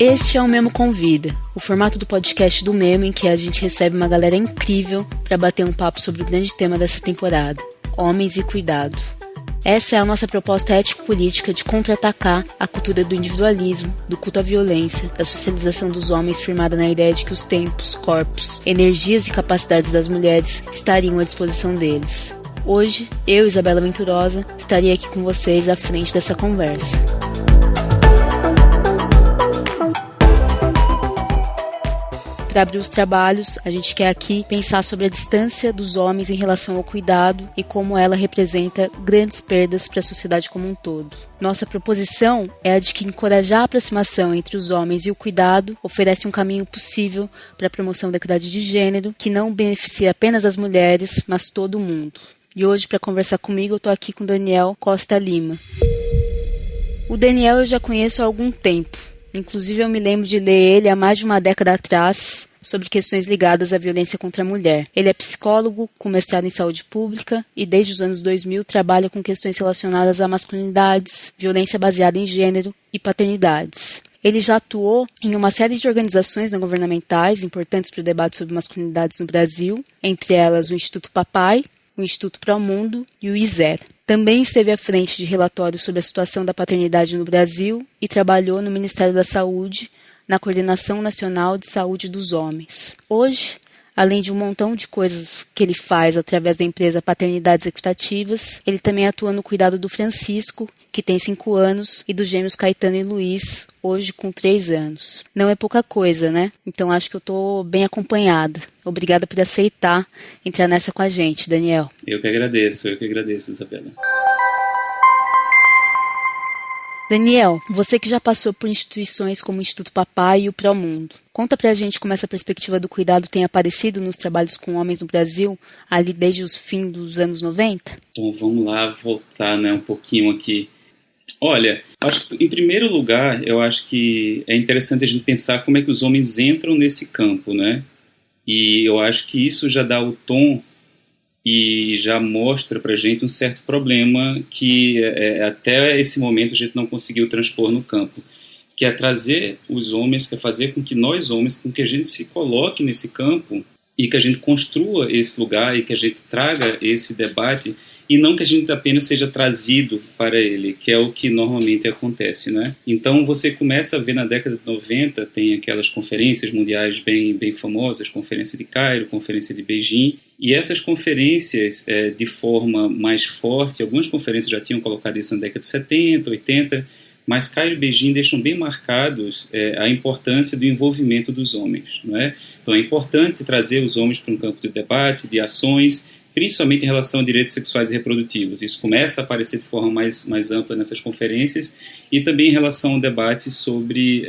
Este é o Memo Convida, o formato do podcast do Memo em que a gente recebe uma galera incrível para bater um papo sobre o grande tema dessa temporada, homens e cuidado. Essa é a nossa proposta ético-política de contra-atacar a cultura do individualismo, do culto à violência, da socialização dos homens firmada na ideia de que os tempos, corpos, energias e capacidades das mulheres estariam à disposição deles. Hoje, eu, Isabela Venturosa, estarei aqui com vocês à frente dessa conversa. Para abrir os trabalhos, a gente quer aqui pensar sobre a distância dos homens em relação ao cuidado e como ela representa grandes perdas para a sociedade como um todo. Nossa proposição é a de que encorajar a aproximação entre os homens e o cuidado oferece um caminho possível para a promoção da equidade de gênero que não beneficia apenas as mulheres, mas todo mundo. E hoje, para conversar comigo, eu estou aqui com Daniel Costa Lima. O Daniel eu já conheço há algum tempo. Inclusive, eu me lembro de ler ele há mais de uma década atrás sobre questões ligadas à violência contra a mulher. Ele é psicólogo com mestrado em saúde pública e, desde os anos 2000, trabalha com questões relacionadas a masculinidades, violência baseada em gênero e paternidades. Ele já atuou em uma série de organizações não governamentais importantes para o debate sobre masculinidades no Brasil, entre elas o Instituto Papai, o Instituto Promundo e o ISER. Também esteve à frente de relatórios sobre a situação da paternidade no Brasil e trabalhou no Ministério da Saúde, na Coordenação Nacional de Saúde dos Homens. Hoje, além de um montão de coisas que ele faz através da empresa Paternidades Equitativas, ele também atua no cuidado do Francisco, que tem 5 anos, e dos gêmeos Caetano e Luiz, hoje com 3 anos. Não é pouca coisa, né? Então acho que eu estou bem acompanhada. Obrigada por aceitar entrar nessa com a gente, Daniel. Eu que agradeço, Isabela. Daniel, você que já passou por instituições como o Instituto Papai e o Promundo, conta pra gente como essa perspectiva do cuidado tem aparecido nos trabalhos com homens no Brasil, ali desde os fins dos anos 90? Bom, vamos lá voltar um pouquinho aqui. Olha, acho que, em primeiro lugar, eu acho que é interessante a gente pensar como é que os homens entram nesse campo, né? E eu acho que isso já dá o tom e já mostra pra gente um certo problema que até esse momento a gente não conseguiu transpor no campo, que é trazer os homens, que é fazer com que nós homens, com que a gente se coloque nesse campo e que a gente construa esse lugar e que a gente traga esse debate e não que a gente apenas seja trazido para ele, que é o que normalmente acontece, né? Então você começa a ver na década de 90, tem aquelas conferências mundiais bem famosas, Conferência de Cairo, Conferência de Beijing, e essas conferências, de forma mais forte, algumas conferências já tinham colocado isso na década de 70, 80, mas Cairo e Beijing deixam bem marcados a importância do envolvimento dos homens, não é? Então é importante trazer os homens para um campo de debate, de ações, principalmente em relação a direitos sexuais e reprodutivos. Isso começa a aparecer de forma mais ampla nessas conferências e também em relação ao debate sobre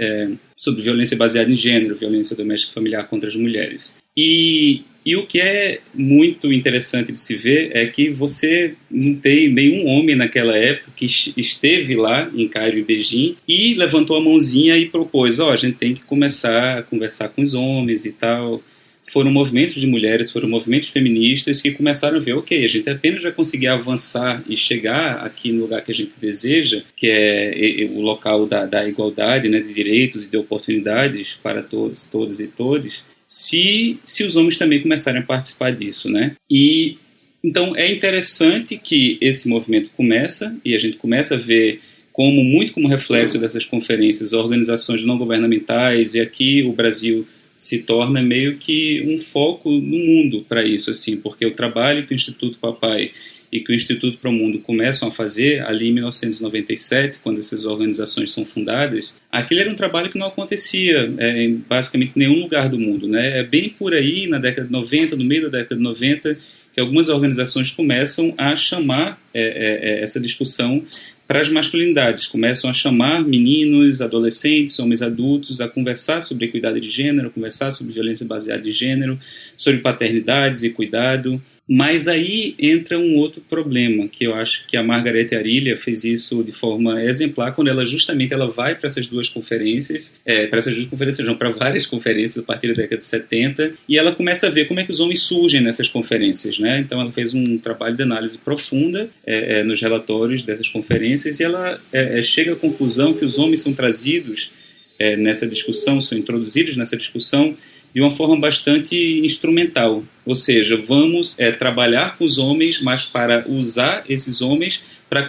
violência baseada em gênero, violência doméstica e familiar contra as mulheres. E o que é muito interessante de se ver é que você não tem nenhum homem naquela época que esteve lá em Cairo e Beijing e levantou a mãozinha e propôs, a gente tem que começar a conversar com os homens e tal. Foram movimentos de mulheres, foram movimentos feministas que começaram a ver, a gente apenas vai conseguir avançar e chegar aqui no lugar que a gente deseja, que é o local da igualdade, né, de direitos e de oportunidades para todos, todas e todes, se os homens também começarem a participar disso, né? E então é interessante que esse movimento começa e a gente começa a ver muito como reflexo dessas conferências, organizações não governamentais, e aqui o Brasil se torna meio que um foco no mundo para isso, assim, porque o trabalho que o Instituto Papai e que o Instituto Promundo começam a fazer ali em 1997, quando essas organizações são fundadas, aquele era um trabalho que não acontecia em basicamente nenhum lugar do mundo, né? É bem por aí, na década de 90, no meio da década de 90, que algumas organizações começam a chamar essa discussão para as masculinidades, começam a chamar meninos, adolescentes, homens adultos a conversar sobre equidade de gênero, conversar sobre violência baseada em gênero, sobre paternidades e cuidado. Mas aí entra um outro problema, que eu acho que a Margarete Arilha fez isso de forma exemplar, quando ela vai para essas duas conferências, para várias conferências a partir da década de 70, e ela começa a ver como é que os homens surgem nessas conferências, né? Então ela fez um trabalho de análise profunda nos relatórios dessas conferências, e ela chega à conclusão que os homens são trazidos nessa discussão, são introduzidos nessa discussão de uma forma bastante instrumental. Ou seja, vamos trabalhar com os homens, mas para usar esses homens para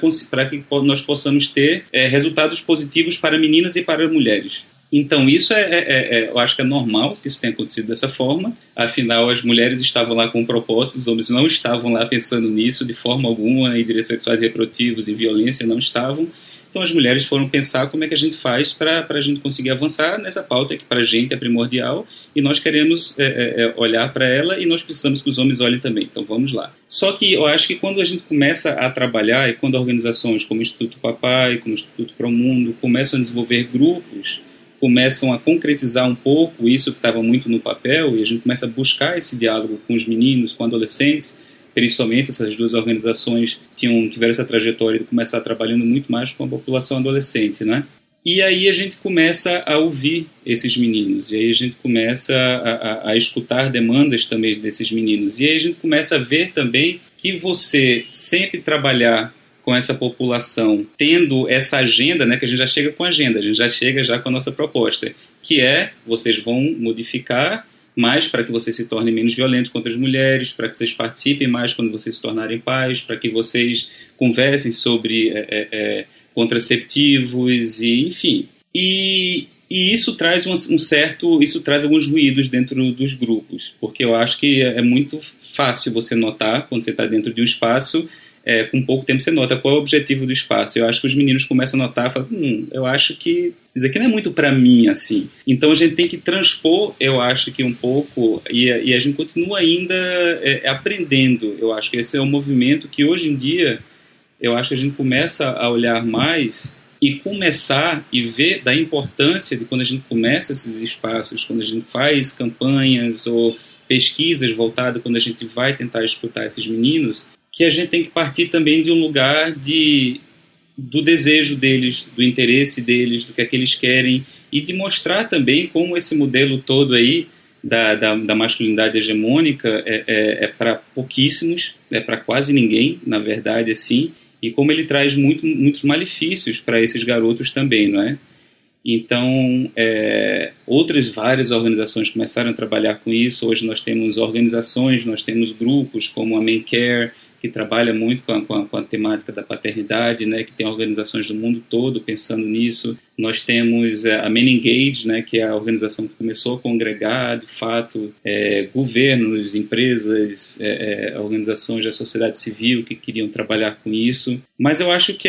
que nós possamos ter resultados positivos para meninas e para mulheres. Então, isso eu acho que é normal que isso tenha acontecido dessa forma. Afinal, as mulheres estavam lá com um propósito, os homens não estavam lá pensando nisso de forma alguma, em direitos sexuais e reprodutivos e violência não estavam. Então, as mulheres foram pensar como é que a gente faz para a gente conseguir avançar nessa pauta que para a gente é primordial e nós queremos olhar para ela e nós precisamos que os homens olhem também. Então, vamos lá. Só que eu acho que quando a gente começa a trabalhar e quando organizações como o Instituto Papai, como o Instituto Pro Mundo começam a desenvolver grupos, começam a concretizar um pouco isso que estava muito no papel e a gente começa a buscar esse diálogo com os meninos, com adolescentes, principalmente essas duas organizações tiveram essa trajetória de começar trabalhando muito mais com a população adolescente, né? E aí a gente começa a ouvir esses meninos, e aí a gente começa a escutar demandas também desses meninos, e aí a gente começa a ver também que você sempre trabalhar com essa população, tendo essa agenda, né, que a gente já chega com a agenda, a gente já chega já com a nossa proposta, que vocês vão modificar mais para que vocês se tornem menos violentos contra as mulheres, para que vocês participem mais quando vocês se tornarem pais, para que vocês conversem sobre contraceptivos, e enfim. E isso traz isso traz alguns ruídos dentro dos grupos, porque eu acho que é muito fácil você notar, quando você está dentro de um espaço, com pouco tempo você nota qual é o objetivo do espaço. Eu acho que os meninos começam a notar e falam, eu acho que isso aqui não é muito para mim, assim. Então a gente tem que transpor, eu acho que um pouco, e a gente continua ainda aprendendo. Eu acho que esse é um movimento que hoje em dia, eu acho que a gente começa a olhar mais e começar e ver da importância de quando a gente começa esses espaços, quando a gente faz campanhas ou pesquisas voltadas, quando a gente vai tentar escutar esses meninos, que a gente tem que partir também de um lugar do desejo deles, do interesse deles, do que é que eles querem, e de mostrar também como esse modelo todo aí da masculinidade hegemônica é para pouquíssimos, é para quase ninguém, na verdade, assim, e como ele traz muitos malefícios para esses garotos também, não é? Então, outras várias organizações começaram a trabalhar com isso. Hoje nós temos organizações, nós temos grupos como a Men Care, que trabalha muito com a temática da paternidade, né, que tem organizações do mundo todo pensando nisso. Nós temos a Men Engage, né, que é a organização que começou a congregar, de fato, governos, empresas, organizações da sociedade civil que queriam trabalhar com isso. Mas eu acho que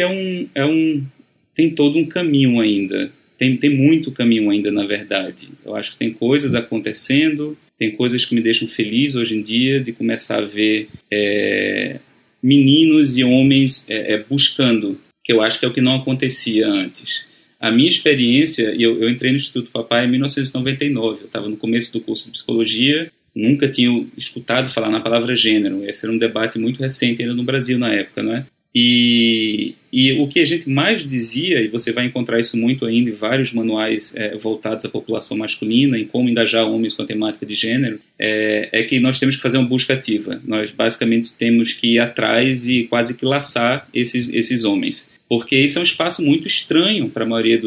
tem todo um caminho ainda. Tem muito caminho ainda, na verdade. Eu acho que tem coisas acontecendo, tem coisas que me deixam feliz hoje em dia de começar a ver meninos e homens buscando, que eu acho que é o que não acontecia antes. A minha experiência, eu entrei no Instituto Papai em 1999, eu estava no começo do curso de psicologia, nunca tinha escutado falar na palavra gênero. Esse era um debate muito recente ainda no Brasil na época, não é? E o que a gente mais dizia, e você vai encontrar isso muito ainda em vários manuais voltados à população masculina, em como engajar homens com a temática de gênero, é que nós temos que fazer uma busca ativa. Nós basicamente temos que ir atrás e quase que laçar esses homens. Porque isso é um espaço muito estranho para a maioria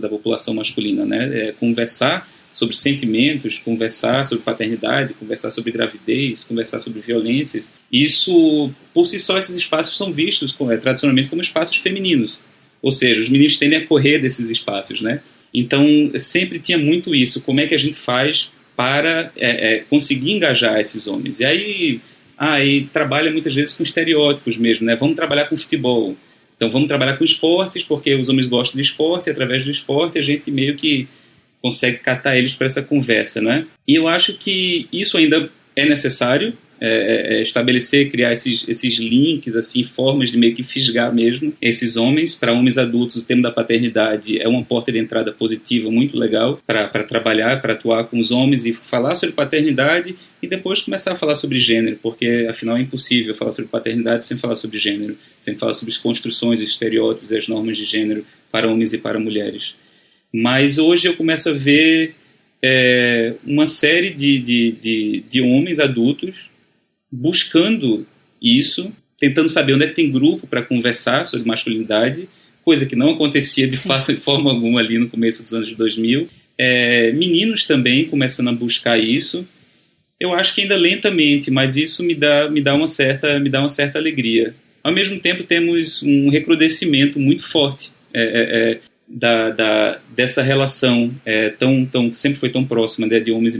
da população masculina, né? Conversar sobre sentimentos, conversar sobre paternidade, conversar sobre gravidez, conversar sobre violências. Isso, por si só, esses espaços são vistos tradicionalmente como espaços femininos. Ou seja, os meninos tendem a correr desses espaços, né? Então, sempre tinha muito isso. Como é que a gente faz para conseguir engajar esses homens? E aí trabalha muitas vezes com estereótipos mesmo, né? Vamos trabalhar com futebol. Então, vamos trabalhar com esportes, porque os homens gostam de esporte, e através do esporte a gente meio que consegue catar eles para essa conversa, né? E eu acho que isso ainda é necessário, estabelecer, criar esses links, assim, formas de meio que fisgar mesmo esses homens. Para homens adultos, o tema da paternidade é uma porta de entrada positiva muito legal para trabalhar, para atuar com os homens e falar sobre paternidade e depois começar a falar sobre gênero, porque afinal é impossível falar sobre paternidade sem falar sobre gênero, sem falar sobre as construções, os estereótipos e as normas de gênero para homens e para mulheres. Mas hoje eu começo a ver uma série de homens adultos buscando isso, tentando saber onde é que tem grupo para conversar sobre masculinidade, coisa que não acontecia de fato de forma alguma ali no começo dos anos 2000. Meninos também começando a buscar isso. Eu acho que ainda lentamente, mas isso me dá uma certa alegria. Ao mesmo tempo, temos um recrudescimento muito forte dessa relação que sempre foi tão próxima, né, de homens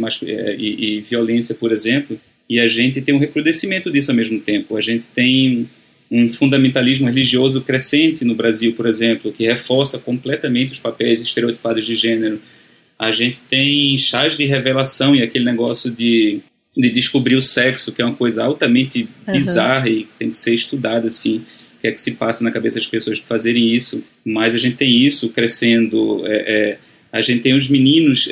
e violência, por exemplo, e a gente tem um recrudescimento disso ao mesmo tempo. A gente tem um fundamentalismo religioso crescente no Brasil, por exemplo, que reforça completamente os papéis estereotipados de gênero. A gente tem chás de revelação e aquele negócio de descobrir o sexo, que é uma coisa altamente bizarra e tem que ser estudada, assim, o que é que se passa na cabeça das pessoas para fazerem isso. Mas a gente tem isso crescendo, a gente tem os meninos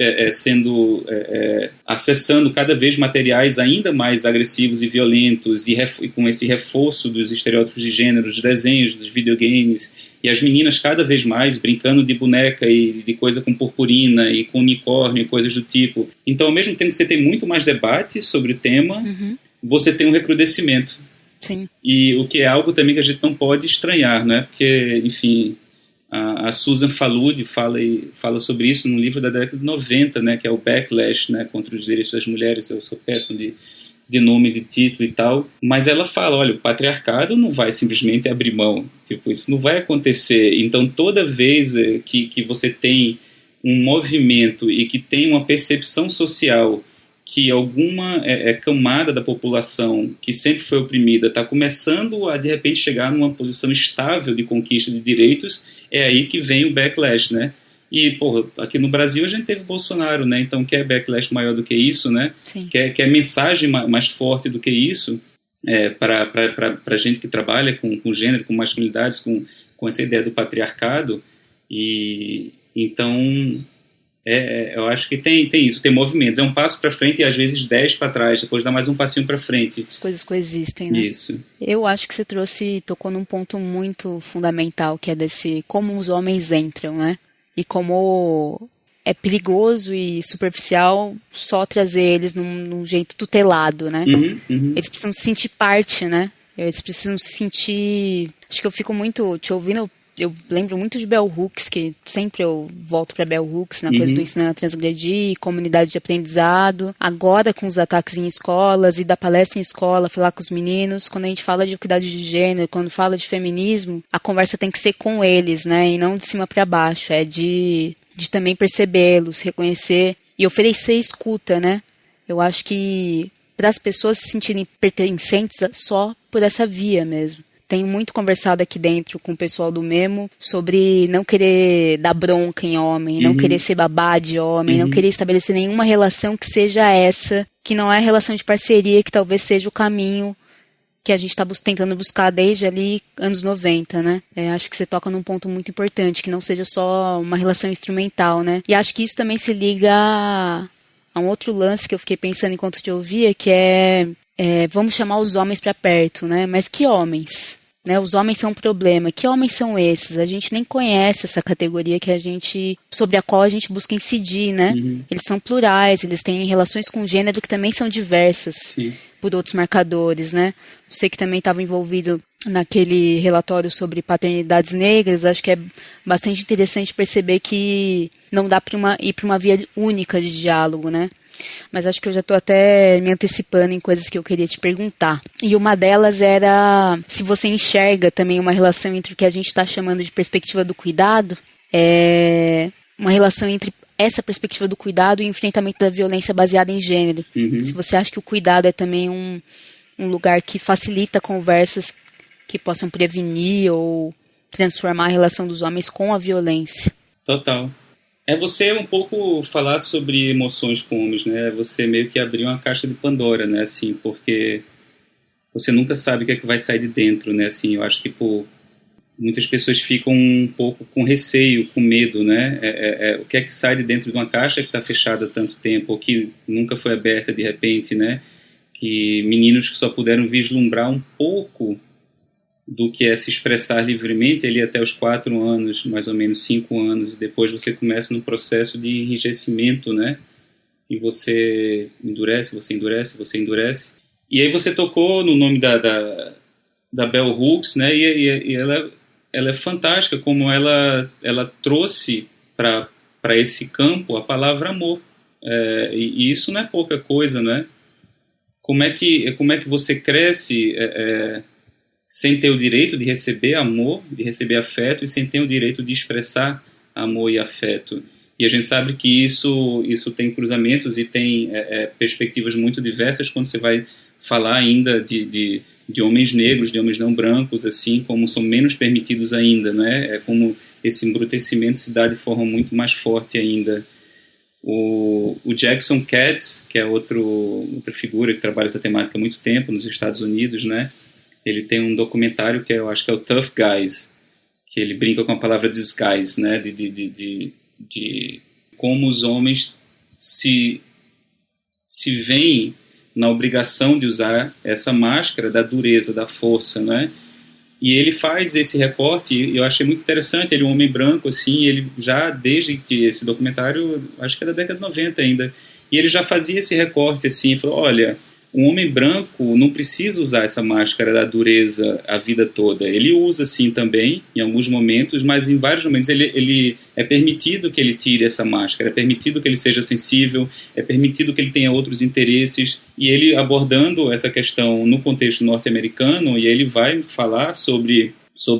acessando cada vez materiais ainda mais agressivos e violentos e com esse reforço dos estereótipos de gênero, dos desenhos, dos videogames, e as meninas cada vez mais brincando de boneca e de coisa com purpurina e com unicórnio e coisas do tipo. Então, ao mesmo tempo que você tem muito mais debate sobre o tema, você tem um recrudescimento. Sim. E o que é algo também que a gente não pode estranhar, né? Porque, enfim, a Susan Faludi fala sobre isso num livro da década de 90, né? Que é o Backlash, né? Contra os direitos das mulheres. Eu sou péssimo de nome, de título e tal, mas ela fala, olha, o patriarcado não vai simplesmente abrir mão, tipo, isso não vai acontecer. Então toda vez que você tem um movimento e que tem uma percepção social que alguma camada da população que sempre foi oprimida está começando a de repente chegar numa posição estável de conquista de direitos, é aí que vem o backlash, né? E, porra, aqui no Brasil a gente teve Bolsonaro, né? Então, quer backlash maior do que isso, né? Sim. Quer mensagem mais forte do que isso para gente que trabalha com gênero, com masculinidades, com essa ideia do patriarcado. E então, eu acho que tem isso, tem movimentos. É um passo para frente e às vezes 10 para trás, depois dá mais um passinho para frente. As coisas coexistem, né? Isso. Eu acho que você tocou num ponto muito fundamental, que é desse como os homens entram, né? E como é perigoso e superficial só trazer eles num jeito tutelado, né? Eles precisam se sentir parte, né? Eles precisam se sentir... Acho que eu fico muito... Te ouvindo, eu lembro muito de Bell Hooks, que sempre eu volto para Bell Hooks, na coisa do ensinar a transgredir, comunidade de aprendizado. Agora com os ataques em escolas e da palestra em escola, falar com os meninos. Quando a gente fala de equidade de gênero, quando fala de feminismo, a conversa tem que ser com eles, né? E não de cima para baixo. É de também percebê-los, reconhecer e oferecer escuta, né? Eu acho que para as pessoas se sentirem pertencentes só por essa via mesmo. Tenho muito conversado aqui dentro com o pessoal do Memo sobre não querer dar bronca em homem, não querer ser babá de homem, não querer estabelecer nenhuma relação que seja essa, que não é relação de parceria, que talvez seja o caminho que a gente está tentando buscar desde ali anos 90, né? Acho que você toca num ponto muito importante, que não seja só uma relação instrumental, né? E acho que isso também se liga a um outro lance que eu fiquei pensando enquanto te ouvia, que vamos chamar os homens para perto, né? Mas que homens? Né? Os homens são um problema. Que homens são esses? A gente nem conhece essa categoria sobre a qual a gente busca incidir, né? Eles são plurais, eles têm relações com gênero que também são diversas. Sim. Por outros marcadores, né? Você que também estava envolvido naquele relatório sobre paternidades negras, acho que é bastante interessante perceber que não dá para ir para uma via única de diálogo, né? Mas acho que eu já estou até me antecipando em coisas que eu queria te perguntar. E uma delas era se você enxerga também uma relação entre o que a gente está chamando de perspectiva do cuidado, uma relação entre essa perspectiva do cuidado e o enfrentamento da violência baseada em gênero. Se você acha que o cuidado é também um lugar que facilita conversas que possam prevenir ou transformar a relação dos homens com a violência. Total. Você um pouco falar sobre emoções com homens, né? Você meio que abrir uma caixa de Pandora, né? Assim, porque você nunca sabe o que é que vai sair de dentro, né? Assim, eu acho que muitas pessoas ficam um pouco com receio, com medo, né? O que é que sai de dentro de uma caixa que está fechada há tanto tempo, ou que nunca foi aberta de repente, né? Que meninos que só puderam vislumbrar um pouco do que é se expressar livremente ali até os 4 anos, mais ou menos 5 anos, e depois você começa num processo de enrijecimento, né? E você endurece. E aí você tocou no nome da Bell Hooks, né? E ela ela é fantástica, como ela trouxe para esse campo a palavra amor. E isso não é pouca coisa, né? Como é que você cresce sem ter o direito de receber amor, de receber afeto, e sem ter o direito de expressar amor e afeto? E a gente sabe que isso tem cruzamentos e tem perspectivas muito diversas quando você vai falar ainda de homens negros, de homens não brancos, assim, como são menos permitidos ainda, né? É como esse embrutecimento se dá de forma muito mais forte ainda. O Jackson Katz, que é outra figura que trabalha essa temática há muito tempo nos Estados Unidos, né? Ele tem um documentário que eu acho que é o Tough Guys, que ele brinca com a palavra disguise, né? De como os homens se veem na obrigação de usar essa máscara da dureza, da força, né? E ele faz esse recorte, e eu achei muito interessante. Ele é um homem branco, assim, ele já, desde que esse documentário, acho que é da década de 90 ainda, e ele já fazia esse recorte, assim, falou, olha, um homem branco não precisa usar essa máscara da dureza a vida toda. Ele usa, sim, também, em alguns momentos, mas em vários momentos ele é permitido que ele tire essa máscara, é permitido que ele seja sensível, é permitido que ele tenha outros interesses. E ele, abordando essa questão no contexto norte-americano, e ele vai falar sobre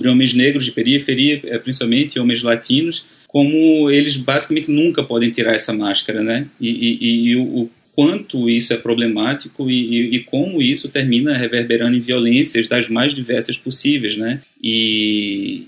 homens negros de periferia, principalmente homens latinos, como eles basicamente nunca podem tirar essa máscara, né? E o quanto isso é problemático e como isso termina reverberando em violências das mais diversas possíveis, né? E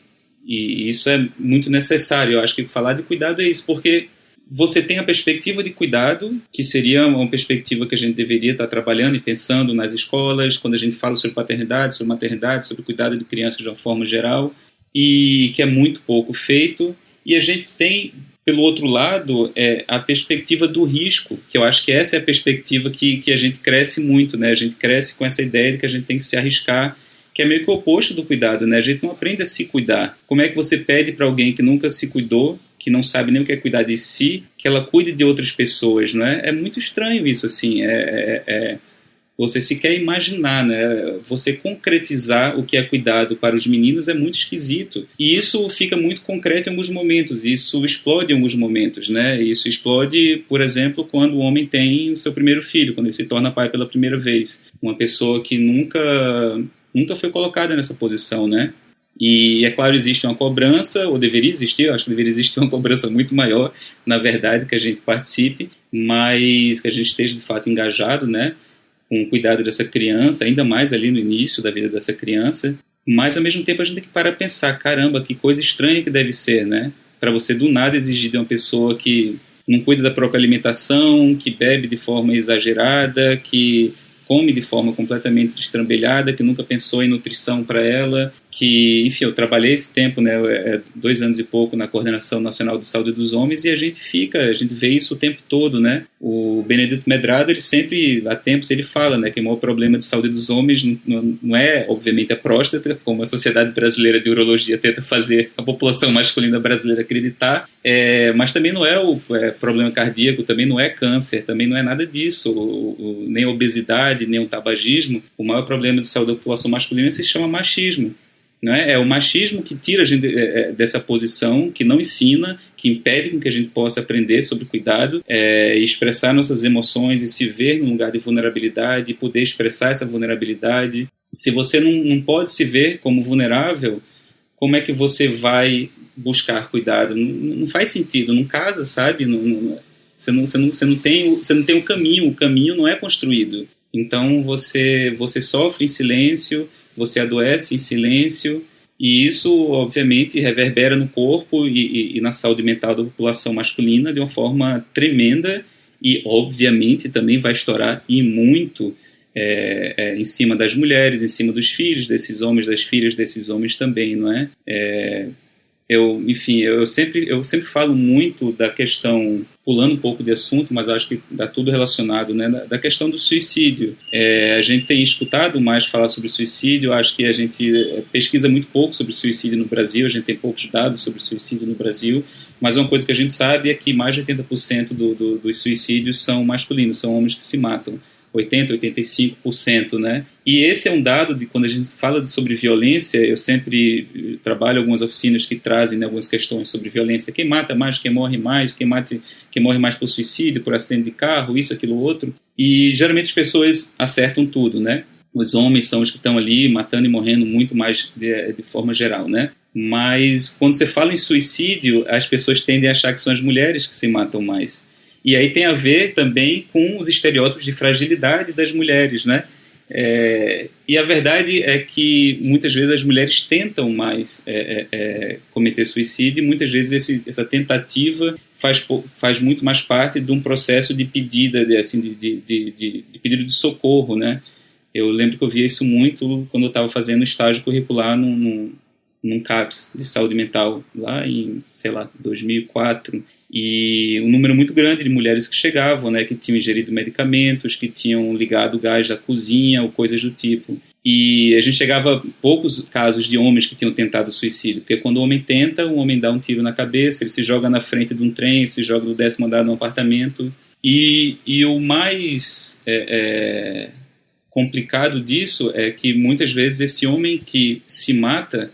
isso é muito necessário. Eu acho que falar de cuidado é isso, porque você tem a perspectiva de cuidado, que seria uma perspectiva que a gente deveria estar trabalhando e pensando nas escolas, quando a gente fala sobre paternidade, sobre maternidade, sobre cuidado de crianças de uma forma geral, e que é muito pouco feito. E a gente tem, pelo outro lado, a perspectiva do risco, que eu acho que essa é a perspectiva que a gente cresce muito, né? A gente cresce com essa ideia de que a gente tem que se arriscar, que é meio que o oposto do cuidado, né? A gente não aprende a se cuidar. Como é que você pede para alguém que nunca se cuidou, que não sabe nem o que é cuidar de si, que ela cuide de outras pessoas, não é? É muito estranho isso, assim. Você sequer imaginar, né? Você concretizar o que é cuidado para os meninos é muito esquisito. E isso fica muito concreto em alguns momentos, isso explode em alguns momentos, né? Isso explode, por exemplo, quando o homem tem o seu primeiro filho, quando ele se torna pai pela primeira vez. Uma pessoa que nunca foi colocada nessa posição, né? E, é claro, existe uma cobrança, ou deveria existir, eu acho que deveria existir uma cobrança muito maior, na verdade, que a gente participe, mas que a gente esteja, de fato, engajado, né? Com o cuidado dessa criança, ainda mais ali no início da vida dessa criança, mas ao mesmo tempo a gente tem que parar a pensar, caramba, que coisa estranha que deve ser, né? Para você do nada exigir de uma pessoa que não cuida da própria alimentação, que bebe de forma exagerada, que come de forma completamente destrambelhada, que nunca pensou em nutrição para ela, que, enfim, eu trabalhei esse tempo, né, 2 anos e pouco na Coordenação Nacional de Saúde dos Homens, e a gente vê isso o tempo todo, né? O Benedito Medrado, ele sempre, há tempos, ele fala, né, que o maior problema de saúde dos homens não é, obviamente, a próstata, como a Sociedade Brasileira de Urologia tenta fazer a população masculina brasileira acreditar, mas também não é o problema cardíaco, também não é câncer, também não é nada disso, nem a obesidade, nem o tabagismo. O maior problema de saúde da população masculina se chama machismo. Não é? É o machismo que tira a gente dessa posição, que não ensina, que impede que a gente possa aprender sobre cuidado, expressar nossas emoções e se ver num lugar de vulnerabilidade, e poder expressar essa vulnerabilidade. Se você não pode se ver como vulnerável, como é que você vai buscar cuidado? Não faz sentido, não casa, sabe? Você não tem o caminho não é construído. Então você sofre em silêncio, você adoece em silêncio, e isso obviamente reverbera no corpo e na saúde mental da população masculina de uma forma tremenda, e obviamente também vai estourar e muito em cima das mulheres, em cima dos filhos desses homens, das filhas desses homens também, não é? Eu sempre falo muito da questão, pulando um pouco de assunto, mas acho que está tudo relacionado, né, da questão do suicídio. A gente tem escutado mais falar sobre suicídio, acho que a gente pesquisa muito pouco sobre suicídio no Brasil, a gente tem poucos dados sobre suicídio no Brasil, mas uma coisa que a gente sabe é que mais de 80% dos suicídios são masculinos, são homens que se matam. 80%, 85%, né? E esse é um dado de quando a gente fala sobre violência, eu sempre trabalho algumas oficinas que trazem, né, algumas questões sobre violência. Quem mata mais, quem morre mais, quem morre mais por suicídio, por acidente de carro, isso, aquilo, outro. E geralmente as pessoas acertam tudo, né? Os homens são os que estão ali matando e morrendo muito mais de forma geral, né? Mas quando você fala em suicídio, as pessoas tendem a achar que são as mulheres que se matam mais. E aí tem a ver também com os estereótipos de fragilidade das mulheres, né? E a verdade é que muitas vezes as mulheres tentam mais cometer suicídio, e muitas vezes essa tentativa faz muito mais parte de um processo de pedida, de pedido de socorro, né? Eu lembro que eu via isso muito quando eu estava fazendo estágio curricular num CAPS de saúde mental, lá em, 2004, e um número muito grande de mulheres que chegavam, né, que tinham ingerido medicamentos, que tinham ligado gás da cozinha ou coisas do tipo. E a gente chegava a poucos casos de homens que tinham tentado suicídio, porque quando o homem tenta, o homem dá um tiro na cabeça, ele se joga na frente de um trem, ele se joga do 10º andar de um apartamento, e o mais complicado disso é que muitas vezes esse homem que se mata,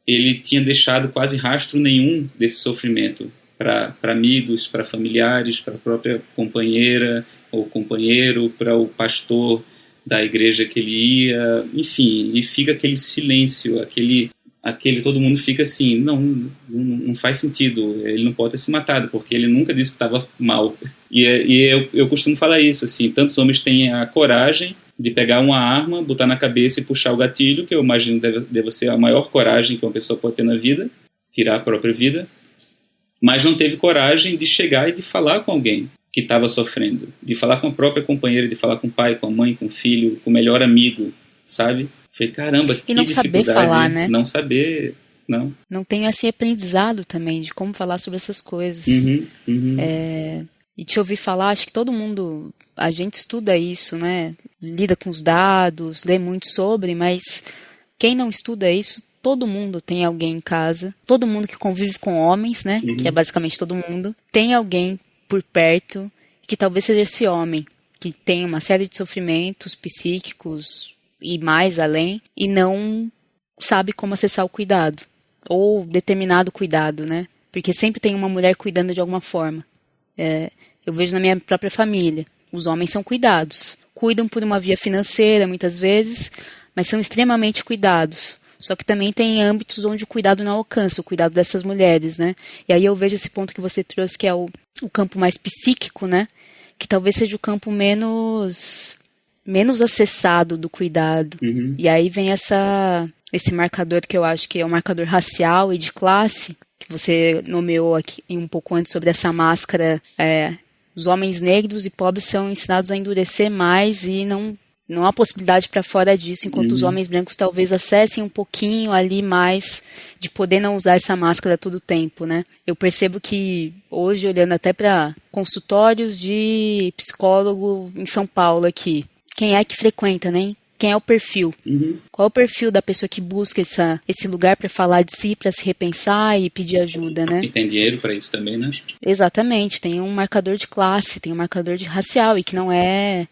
ele tinha deixado quase rastro nenhum desse sofrimento para amigos, para familiares, para a própria companheira ou companheiro, para o pastor da igreja que ele ia, enfim, e fica aquele silêncio, aquele todo mundo fica assim, não faz sentido, ele não pode ter se matado, porque ele nunca disse que estava mal. E eu costumo falar isso, assim, tantos homens têm a coragem de pegar uma arma, botar na cabeça e puxar o gatilho, que eu imagino deva ser a maior coragem que uma pessoa pode ter na vida, tirar a própria vida, mas não teve coragem de chegar e de falar com alguém que estava sofrendo, de falar com a própria companheira, de falar com o pai, com a mãe, com o filho, com o melhor amigo, sabe? Falei, caramba, que não dificuldade. Saber falar, né? Não saber, não. Não tenho esse aprendizado também de como falar sobre essas coisas. E te ouvir falar, acho que todo mundo, a gente estuda isso, né? Lida com os dados, lê muito sobre, mas quem não estuda isso, todo mundo tem alguém em casa, todo mundo que convive com homens, né? Que é basicamente todo mundo, tem alguém por perto que talvez seja esse homem, que tem uma série de sofrimentos psíquicos e mais além, e não sabe como acessar o cuidado, ou determinado cuidado, né? Porque sempre tem uma mulher cuidando de alguma forma. Eu vejo na minha própria família, os homens são cuidados, cuidam por uma via financeira muitas vezes, mas são extremamente cuidados. Só que também tem âmbitos onde o cuidado não alcança, o cuidado dessas mulheres, né? E aí eu vejo esse ponto que você trouxe, que é o campo mais psíquico, né? Que talvez seja o campo menos acessado do cuidado. E aí vem esse marcador que eu acho que é um marcador racial e de classe, que você nomeou aqui um pouco antes sobre essa máscara. Os homens negros e pobres são ensinados a endurecer mais e não há possibilidade para fora disso, enquanto os homens brancos talvez acessem um pouquinho ali mais de poder não usar essa máscara todo o tempo, né? Eu percebo que hoje, olhando até para consultórios de psicólogo em São Paulo aqui, quem é que frequenta, né? Quem é o perfil? Qual é o perfil da pessoa que busca esse lugar para falar de si, para se repensar e pedir ajuda, né? E tem dinheiro para isso também, né? Exatamente, tem um marcador de classe, tem um marcador de racial, e que não é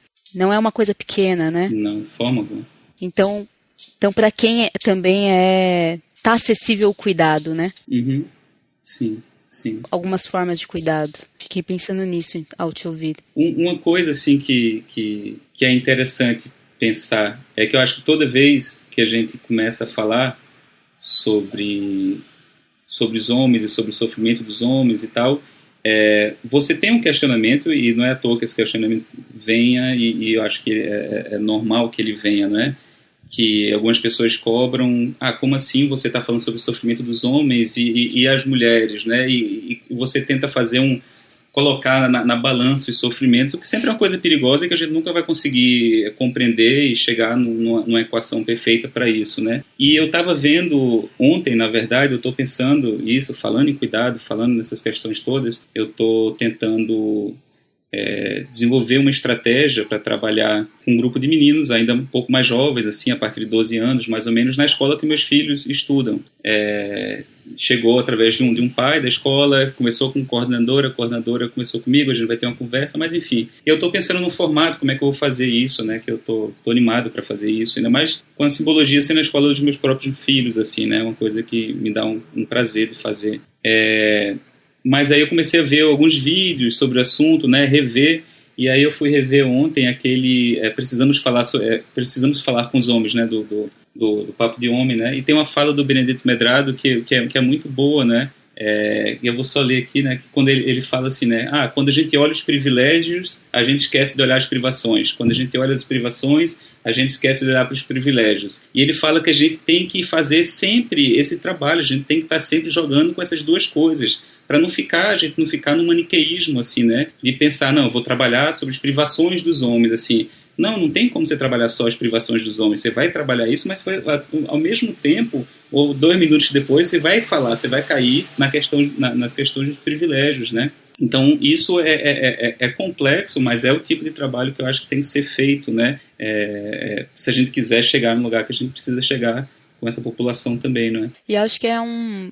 uma coisa pequena, né? Não, de forma alguma. Então para quem também tá acessível o cuidado, né? Sim. Algumas formas de cuidado. Fiquei pensando nisso ao te ouvir. Uma coisa, assim, que é interessante pensar é que eu acho que toda vez que a gente começa a falar sobre os homens e sobre o sofrimento dos homens e tal, você tem um questionamento, e não é à toa que esse questionamento venha, e eu acho que é normal que ele venha, não é? Que algumas pessoas cobram, como assim você está falando sobre o sofrimento dos homens e as mulheres, né? E você tenta colocar na balança os sofrimentos, o que sempre é uma coisa perigosa e que a gente nunca vai conseguir compreender e chegar numa equação perfeita para isso, né? E eu estava vendo ontem, na verdade, eu estou pensando isso, falando em cuidado, falando nessas questões todas, eu estou tentando desenvolver uma estratégia para trabalhar com um grupo de meninos ainda um pouco mais jovens, assim, a partir de 12 anos, mais ou menos, na escola que meus filhos estudam. Chegou através de um pai da escola, começou com coordenadora, a coordenadora começou comigo, a gente vai ter uma conversa, mas enfim. Eu estou pensando no formato, como é que eu vou fazer isso, né, que eu tô animado para fazer isso, ainda mais com a simbologia sendo a escola dos meus próprios filhos, assim, né, uma coisa que me dá um prazer de fazer. Mas aí eu comecei a ver alguns vídeos sobre o assunto, né, rever, e aí eu fui rever ontem aquele precisamos falar com os homens, né, do Papo de Homem, né, e tem uma fala do Benedito Medrado que é muito boa, né, eu vou só ler aqui, né, que quando ele fala assim, né, quando a gente olha os privilégios, a gente esquece de olhar as privações, quando a gente olha as privações, a gente esquece de olhar para os privilégios. E ele fala que a gente tem que fazer sempre esse trabalho, a gente tem que estar sempre jogando com essas duas coisas, para a gente não ficar no maniqueísmo, assim, né, de pensar, não, eu vou trabalhar sobre as privações dos homens, assim. Não tem como você trabalhar só as privações dos homens, você vai trabalhar isso, mas ao mesmo tempo, ou 2 minutos depois, você vai cair nas questões dos privilégios, né. Então, isso é complexo, mas é o tipo de trabalho que eu acho que tem que ser feito, né, se a gente quiser chegar no lugar que a gente precisa chegar, com essa população também, não é? E acho que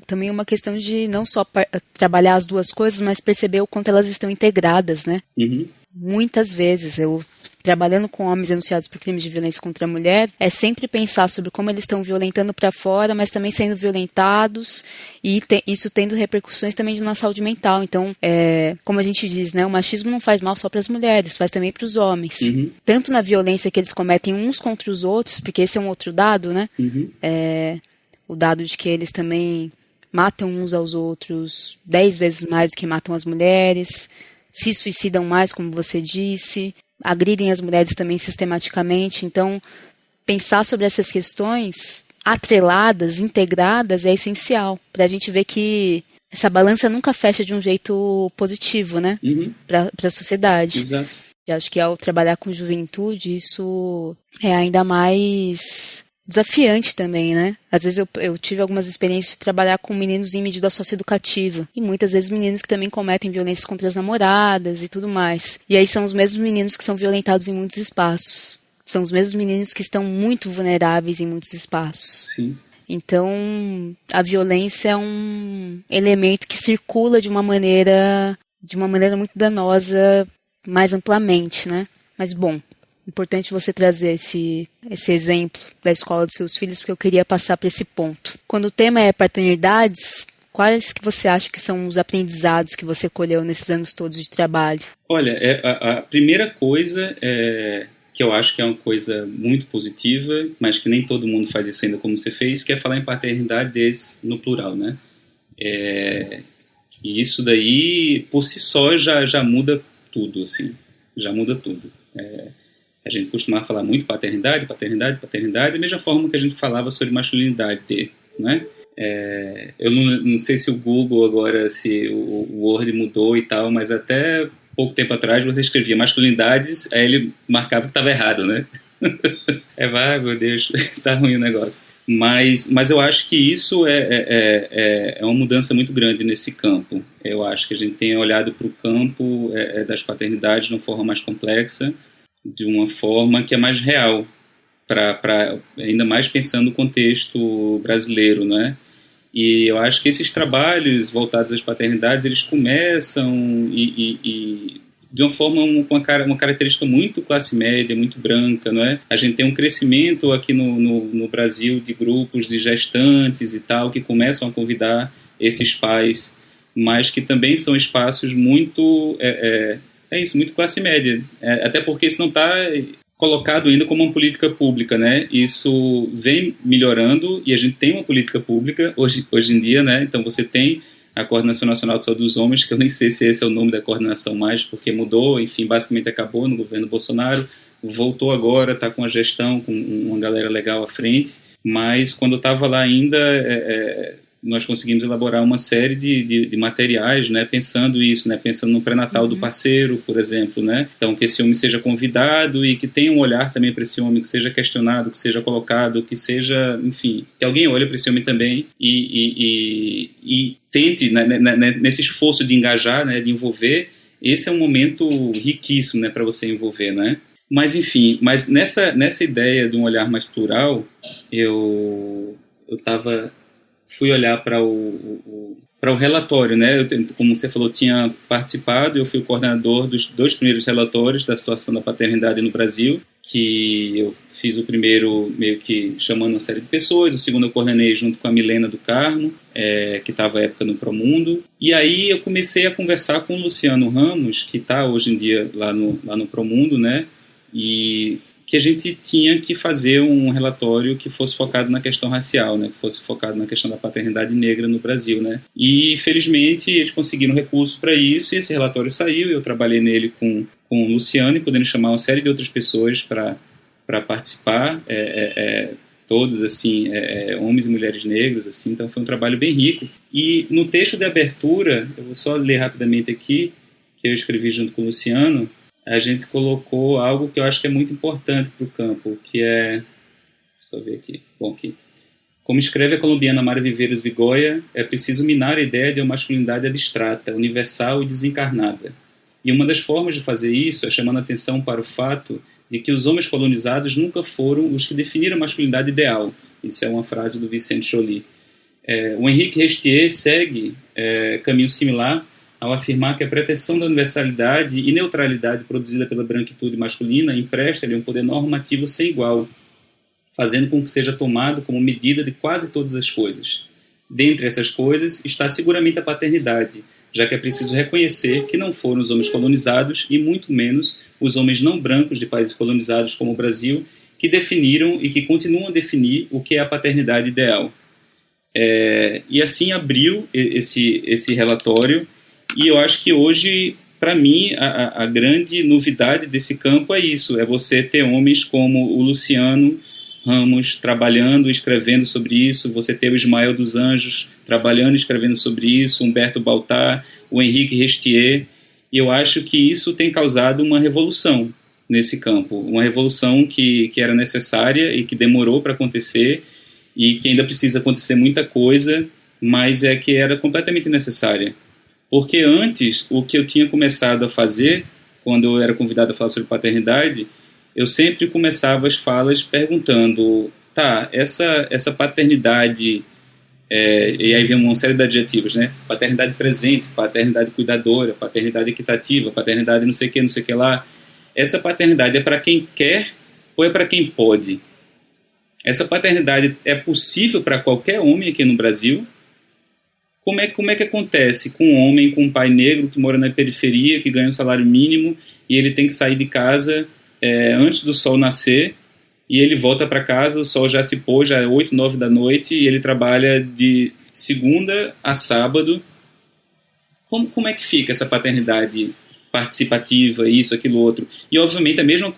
também uma questão de não só trabalhar as duas coisas, mas perceber o quanto elas estão integradas, né? Uhum. Muitas vezes, trabalhando com homens denunciados por crimes de violência contra a mulher, é sempre pensar sobre como eles estão violentando para fora, mas também sendo violentados, e isso tendo repercussões também na saúde mental. Então, como a gente diz, né, o machismo não faz mal só para as mulheres, faz também para os homens. Uhum. Tanto na violência que eles cometem uns contra os outros, porque esse é um outro dado, né? Uhum. O dado de que eles também matam uns aos outros 10 vezes mais do que matam as mulheres, se suicidam mais, como você disse, agridem as mulheres também sistematicamente. Então, pensar sobre essas questões atreladas, integradas, é essencial para a gente ver que essa balança nunca fecha de um jeito positivo, né? Uhum. Para a sociedade. Exato. Eu acho que ao trabalhar com juventude, isso é ainda mais desafiante também, né? Às vezes eu tive algumas experiências de trabalhar com meninos em medida socioeducativa. E muitas vezes meninos que também cometem violência contra as namoradas e tudo mais. E aí são os mesmos meninos que são violentados em muitos espaços. São os mesmos meninos que estão muito vulneráveis em muitos espaços. Sim. Então, a violência é um elemento que circula de uma maneira muito danosa, mais amplamente, né? Mas, bom, importante você trazer esse exemplo da escola dos seus filhos, porque eu queria passar para esse ponto. Quando o tema é paternidades, quais que você acha que são os aprendizados que você colheu nesses anos todos de trabalho? Olha, a primeira coisa que eu acho que é uma coisa muito positiva, mas que nem todo mundo faz isso ainda como você fez, que é falar em paternidades no plural, né? E isso daí, por si só, já muda tudo, assim. Já muda tudo. A gente costumava falar muito paternidade, da mesma forma que a gente falava sobre masculinidade, né? Eu não sei se o Google agora, se o Word mudou e tal, mas até pouco tempo atrás você escrevia masculinidades, aí ele marcava que estava errado, né? Meu Deus, tá ruim o negócio. Mas eu acho que isso é uma mudança muito grande nesse campo. Eu acho que a gente tem olhado para o campo das paternidades de uma forma mais complexa, de uma forma que é mais real, ainda mais pensando no contexto brasileiro, né? E eu acho que esses trabalhos voltados às paternidades, eles começam de uma forma com uma característica muito classe média, muito branca, não é? A gente tem um crescimento aqui no Brasil de grupos de gestantes e tal, que começam a convidar esses pais, mas que também são espaços muito... muito classe média. Até porque isso não está colocado ainda como uma política pública, né? Isso vem melhorando e a gente tem uma política pública hoje em dia, né? Então você tem a Coordenação Nacional de Saúde dos Homens, que eu nem sei se esse é o nome da coordenação mais, porque mudou, enfim, basicamente acabou no governo Bolsonaro, voltou agora, está com a gestão, com uma galera legal à frente, mas quando eu estava lá ainda... nós conseguimos elaborar uma série de materiais, né, pensando isso, né, pensando no pré-natal do parceiro, por exemplo, né, então que esse homem seja convidado e que tenha um olhar também para esse homem, que seja questionado, que seja colocado, que seja, enfim, que alguém olhe para esse homem também e tente, né, nesse esforço de engajar, né, de envolver, esse é um momento riquíssimo, né, para você envolver, né? Mas, enfim, nessa ideia de um olhar mais plural, eu fui olhar para o relatório, né? Como você falou, tinha participado, eu fui o coordenador dos 2 primeiros relatórios da situação da paternidade no Brasil, que eu fiz o primeiro meio que chamando uma série de pessoas, o segundo eu coordenei junto com a Milena do Carmo, que estava à época no Promundo, e aí eu comecei a conversar com o Luciano Ramos, que está hoje em dia lá no Promundo, né? E que a gente tinha que fazer um relatório que fosse focado na questão racial, né, que fosse focado na questão da paternidade negra no Brasil, né. E, felizmente, eles conseguiram recurso para isso, e esse relatório saiu, eu trabalhei nele com o Luciano, e podendo chamar uma série de outras pessoas para participar, todos, assim, homens e mulheres negros, assim, então foi um trabalho bem rico. E no texto de abertura, eu vou só ler rapidamente aqui, que eu escrevi junto com o Luciano, a gente colocou algo que eu acho que é muito importante para o campo, que é... Deixa eu ver aqui. Bom, aqui. Como escreve a colombiana Mara Viveiros Vigoya, é preciso minar a ideia de uma masculinidade abstrata, universal e desencarnada. E uma das formas de fazer isso é chamando a atenção para o fato de que os homens colonizados nunca foram os que definiram a masculinidade ideal. Isso é uma frase do Vicente Joly. O Henrique Restier segue caminho similar ao afirmar que a pretensão da universalidade e neutralidade produzida pela branquitude masculina empresta-lhe um poder normativo sem igual, fazendo com que seja tomado como medida de quase todas as coisas. Dentre essas coisas está seguramente a paternidade, já que é preciso reconhecer que não foram os homens colonizados, e muito menos os homens não brancos de países colonizados como o Brasil, que definiram e que continuam a definir o que é a paternidade ideal. E assim abriu esse relatório. E eu acho que hoje, para mim, a grande novidade desse campo é isso, é você ter homens como o Luciano Ramos trabalhando e escrevendo sobre isso, você ter o Ismael dos Anjos trabalhando e escrevendo sobre isso, Humberto Baltar, o Henrique Restier, e eu acho que isso tem causado uma revolução nesse campo, uma revolução que era necessária e que demorou para acontecer, e que ainda precisa acontecer muita coisa, mas que era completamente necessária. Porque antes, o que eu tinha começado a fazer, quando eu era convidado a falar sobre paternidade, eu sempre começava as falas perguntando, essa paternidade, e aí vem uma série de adjetivos, né? Paternidade presente, paternidade cuidadora, paternidade equitativa, paternidade não sei o que lá. Essa paternidade é para quem quer ou é para quem pode? Essa paternidade é possível para qualquer homem aqui no Brasil? Como é que acontece com um homem, com um pai negro que mora na periferia, que ganha um salário mínimo e ele tem que sair de casa antes do sol nascer, e ele volta para casa, o sol já se pôs, já é 8, 9 da noite, e ele trabalha de segunda a sábado? Como é que fica essa paternidade participativa, isso, aquilo, outro? E, obviamente, a mesma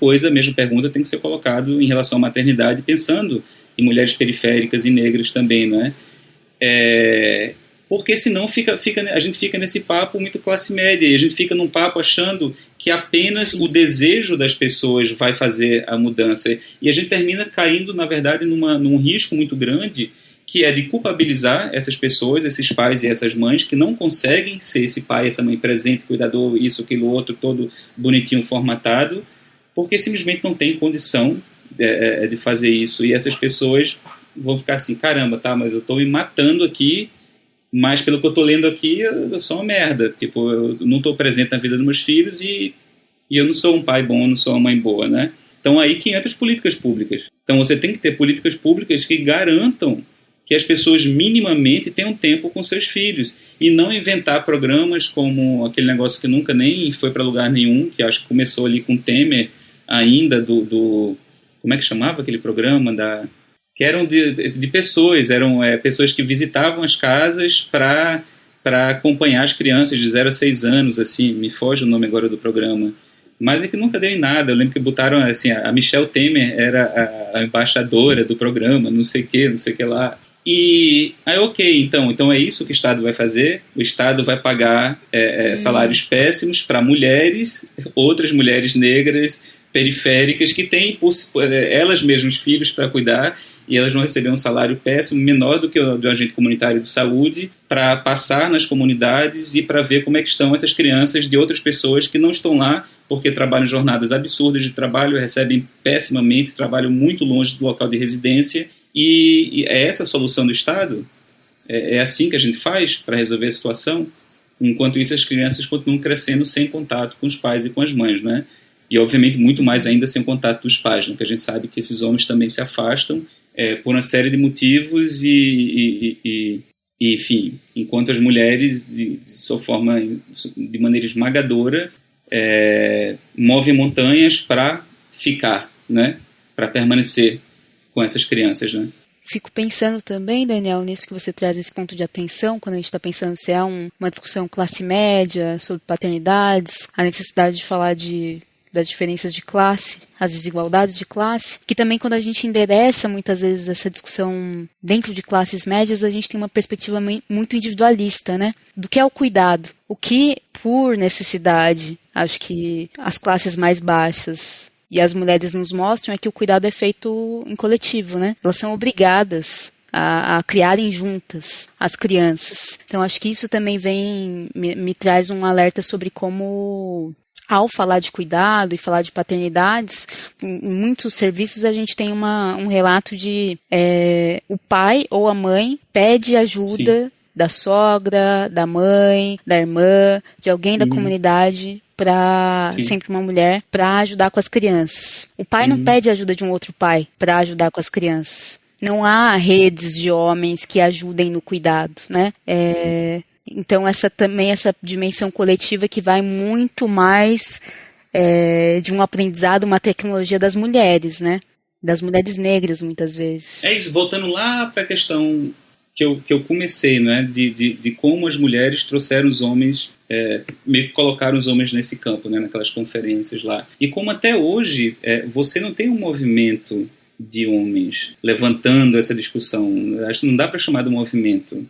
pergunta tem que ser colocada em relação à maternidade, pensando em mulheres periféricas e negras também, não é? Porque senão a gente fica nesse papo muito classe média, e a gente fica num papo achando que apenas o desejo das pessoas vai fazer a mudança, e a gente termina caindo, na verdade, num risco muito grande, que é de culpabilizar essas pessoas, esses pais e essas mães que não conseguem ser esse pai, essa mãe presente, cuidador, isso, aquilo, outro, todo bonitinho, formatado, porque simplesmente não tem condição de fazer isso, e essas pessoas vão ficar assim, caramba, mas eu estou me matando aqui, mas pelo que eu estou lendo aqui, eu sou uma merda. Tipo, eu não estou presente na vida dos meus filhos e eu não sou um pai bom, eu não sou uma mãe boa, né? Então aí que entra as políticas públicas. Então você tem que ter políticas públicas que garantam que as pessoas minimamente tenham tempo com seus filhos, e não inventar programas como aquele negócio que nunca nem foi para lugar nenhum, que acho que começou ali com Temer ainda, como é que chamava aquele programa que eram de pessoas, eram pessoas que visitavam as casas para acompanhar as crianças de 0 a 6 anos, assim, me foge o nome agora do programa, mas é que nunca deu em nada. Eu lembro que botaram, assim, a Michelle Temer era a embaixadora do programa, não sei o que lá, e aí ok, então é isso que o Estado vai fazer. O Estado vai pagar salários péssimos para mulheres, outras mulheres negras, periféricas que têm elas mesmas filhos para cuidar, e elas vão receber um salário péssimo, menor do que o do agente comunitário de saúde, para passar nas comunidades e para ver como é que estão essas crianças de outras pessoas que não estão lá porque trabalham jornadas absurdas de trabalho, recebem pessimamente, trabalham muito longe do local de residência, e é essa a solução do Estado? É assim que a gente faz para resolver a situação? Enquanto isso, as crianças continuam crescendo sem contato com os pais e com as mães, né? E, obviamente, muito mais ainda sem contato dos pais, né? Porque a gente sabe que esses homens também se afastam por uma série de motivos e, enfim, enquanto as mulheres, de sua forma, de maneira esmagadora, movem montanhas para ficar, né? Para permanecer com essas crianças, né? Fico pensando também, Daniel, nisso que você traz esse ponto de atenção, quando a gente está pensando se há uma discussão classe média sobre paternidades, a necessidade de falar das diferenças de classe, as desigualdades de classe, que também quando a gente endereça muitas vezes essa discussão dentro de classes médias, a gente tem uma perspectiva muito individualista, né? Do que é o cuidado, o que por necessidade, acho que as classes mais baixas e as mulheres nos mostram é que o cuidado é feito em coletivo, né? Elas são obrigadas a criarem juntas as crianças. Então, acho que isso também me traz um alerta sobre como, ao falar de cuidado e falar de paternidades, em muitos serviços a gente tem um relato de o pai ou a mãe pede ajuda. Sim. Da sogra, da mãe, da irmã, de alguém da comunidade, sempre uma mulher, para ajudar com as crianças. O pai não pede ajuda de um outro pai para ajudar com as crianças. Não há redes de homens que ajudem no cuidado, né? Então, essa dimensão coletiva que vai muito mais de um aprendizado, uma tecnologia das mulheres, né? Das mulheres negras, muitas vezes. É isso, voltando lá para a questão que eu comecei, né, de como as mulheres trouxeram os homens, meio que colocaram os homens nesse campo, né, naquelas conferências lá. E como até hoje você não tem um movimento de homens levantando essa discussão, acho que não dá para chamar de movimento.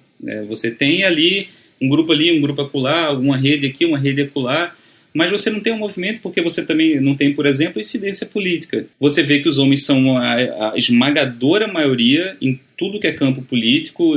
Você tem ali, um grupo acolá, uma rede aqui, uma rede acolá, mas você não tem um movimento porque você também não tem, por exemplo, incidência política. Você vê que os homens são a esmagadora maioria em tudo que é campo político,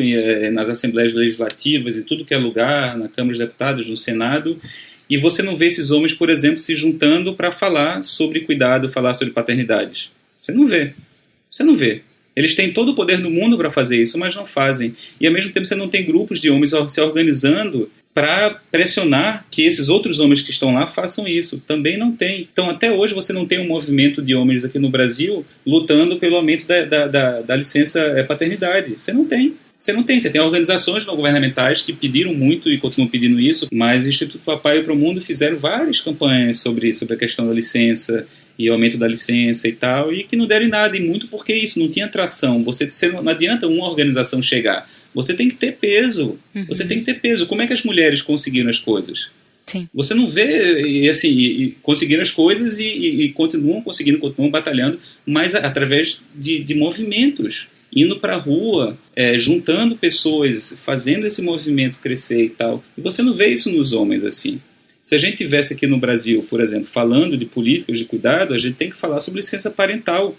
nas assembleias legislativas, em tudo que é lugar, na Câmara dos Deputados, no Senado, e você não vê esses homens, por exemplo, se juntando para falar sobre cuidado, falar sobre paternidades. Você não vê. Eles têm todo o poder do mundo para fazer isso, mas não fazem. E, ao mesmo tempo, você não tem grupos de homens se organizando para pressionar que esses outros homens que estão lá façam isso. Também não tem. Então, até hoje, você não tem um movimento de homens aqui no Brasil lutando pelo aumento da licença paternidade. Você não tem. Você tem organizações não governamentais que pediram muito e continuam pedindo isso, mas o Instituto Papai e Pro Mundo fizeram várias campanhas sobre a questão da licença e o aumento da licença e tal, e que não deram em nada, e muito porque isso, não tinha tração. Não adianta uma organização chegar. Você tem que ter peso. Você tem que ter peso. Como é que as mulheres conseguiram as coisas? Sim. Você não vê, conseguiram as coisas e continuam conseguindo, continuam batalhando, mas através de movimentos, indo para a rua, juntando pessoas, fazendo esse movimento crescer e tal. E você não vê isso nos homens assim. Se a gente tivesse aqui no Brasil, por exemplo, falando de políticas de cuidado, a gente tem que falar sobre licença parental.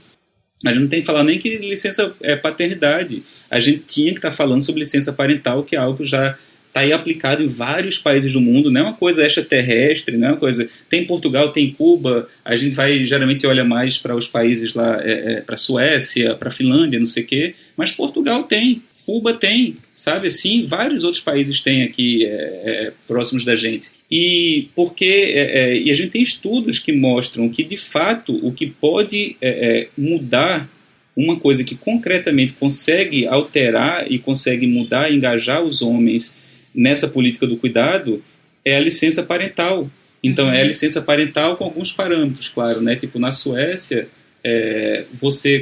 A gente não tem que falar nem que licença paternidade. A gente tinha que estar falando sobre licença parental, que é algo que já está aí aplicado em vários países do mundo. Não é uma coisa extraterrestre, não é uma coisa... Tem Portugal, tem Cuba. A gente geralmente olha mais para os países lá, para a Suécia, para a Finlândia, não sei o quê. Mas Portugal tem. Cuba tem, sabe assim, vários outros países têm aqui próximos da gente. E a gente tem estudos que mostram que, de fato, o que pode mudar, uma coisa que concretamente consegue alterar e consegue mudar e engajar os homens nessa política do cuidado, é a licença parental. Então, é a licença parental com alguns parâmetros, claro, né? Tipo, na Suécia...